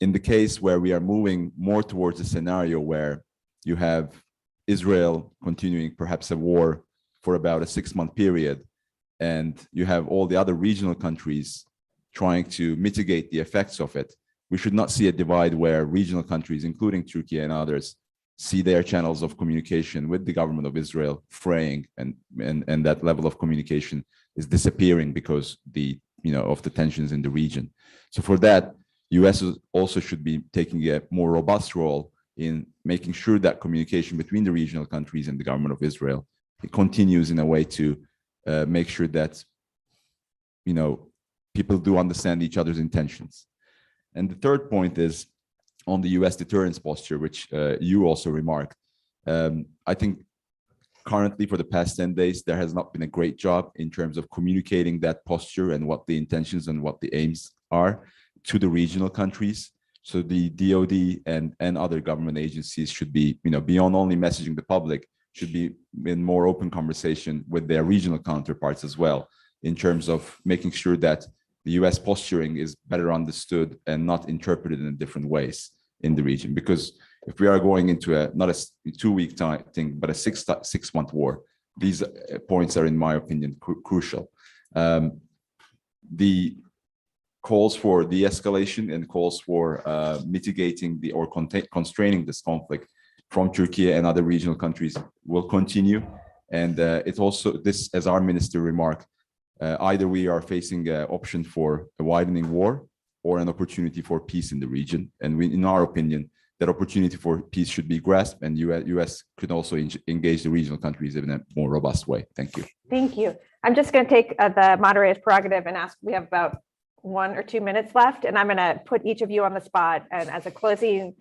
in the case where we are moving more towards a scenario where you have Israel continuing perhaps a war for about a 6-month period, and you have all the other regional countries trying to mitigate the effects of it, we should not see a divide where regional countries, including Turkey and others, see their channels of communication with the government of Israel fraying, and that level of communication is disappearing because of the tensions in the region. So for that, US also should be taking a more robust role in making sure that communication between the regional countries and the government of Israel, it continues in a way to make sure that people do understand each other's intentions. And the third point is on the US deterrence posture, which you also remarked. I think currently for the past 10 days, there has not been a great job in terms of communicating that posture and what the intentions and what the aims are to the regional countries. So the DoD and other government agencies should be, beyond only messaging the public, should be in more open conversation with their regional counterparts as well, in terms of making sure that the US posturing is better understood and not interpreted in different ways in the region. Because if we are going into not a 2-week thing, but a 6-month war, these points are, in my opinion, crucial. The calls for de-escalation and calls for mitigating or constraining this conflict from Turkey and other regional countries will continue. And it also, this, as our minister remarked, either we are facing an option for a widening war or an opportunity for peace in the region. And we, in our opinion, that opportunity for peace should be grasped, and US could also engage the regional countries in a more robust way. Thank you. Thank you. I'm just going to take the moderator's prerogative and ask, we have about 1 or 2 minutes left, and I'm going to put each of you on the spot. And as a closing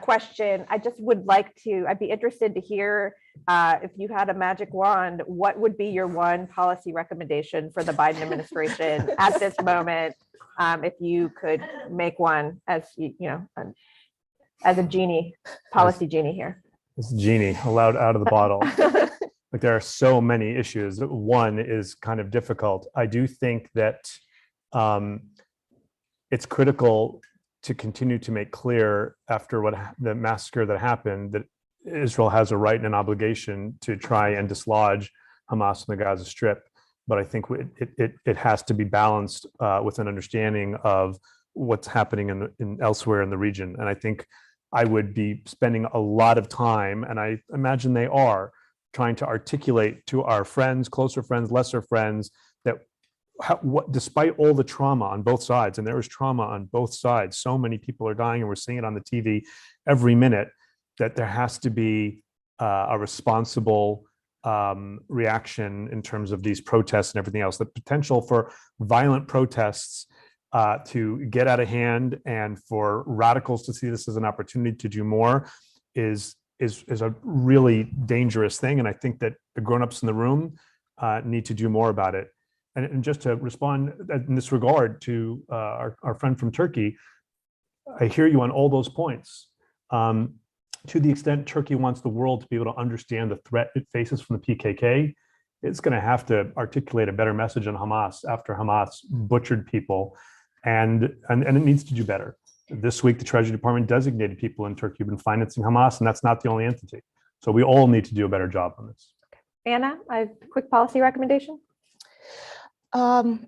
question, I just would like to, I'd be interested to hear if you had a magic wand, what would be your one policy recommendation for the Biden administration at this moment? If you could make one as, as a genie, policy genie here. It's genie allowed out of the bottle. Like, there are so many issues. One is kind of difficult. I do think that it's critical to continue to make clear after the massacre that happened, that Israel has a right and an obligation to try and dislodge Hamas from the Gaza Strip. But I think it has to be balanced with an understanding of what's happening in elsewhere in the region. And I think I would be spending a lot of time, and I imagine they are, trying to articulate to our friends, closer friends, lesser friends, that despite all the trauma on both sides, and there is trauma on both sides, so many people are dying, and we're seeing it on the TV every minute, that there has to be a responsible reaction in terms of these protests and everything else. The potential for violent protests to get out of hand and for radicals to see this as an opportunity to do more is a really dangerous thing. And I think that the grownups in the room need to do more about it. And just to respond in this regard to our friend from Turkey, I hear you on all those points. To the extent Turkey wants the world to be able to understand the threat it faces from the PKK, it's going to have to articulate a better message on Hamas after Hamas butchered people, and it needs to do better. This week, the Treasury Department designated people in Turkey who've been financing Hamas, and that's not the only entity. So we all need to do a better job on this. Anna, a quick policy recommendation?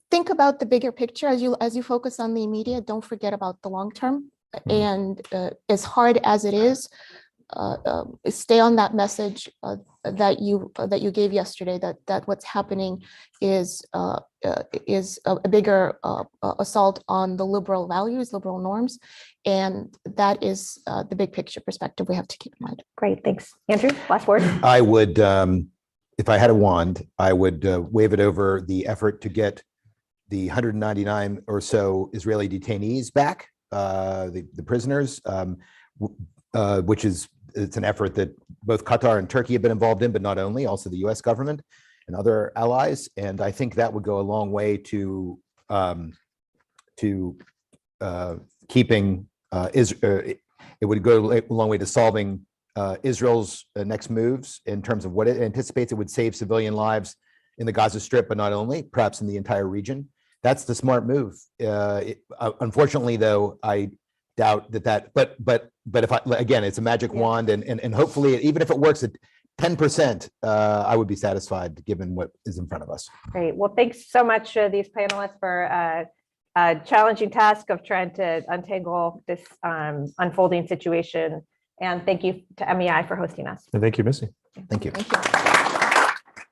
Think about the bigger picture as you focus on the immediate. Don't forget about the long term. And as hard as it is, stay on that message that you gave yesterday. That what's happening is a bigger assault on the liberal values, liberal norms, and that is the big picture perspective we have to keep in mind. Great, thanks, Andrew. Last word. I would, if I had a wand, I would wave it over the effort to get the 199 or so Israeli detainees back, the prisoners, which it's an effort that both Qatar and Turkey have been involved in, but not only, also the US government and other allies. And I think that would go a long way to keeping it would go a long way to solving Israel's next moves in terms of what it anticipates it would save civilian lives in the Gaza Strip, but not only, perhaps in the entire region. That's the smart move. Unfortunately, though, I doubt that, but if again, it's a magic wand, and hopefully, even if it works at 10%, I would be satisfied given what is in front of us. Great. Well, thanks so much, these panelists, for a challenging task of trying to untangle this unfolding situation. And thank you to MEI for hosting us. And thank you, Missy. Thank you. Thank you.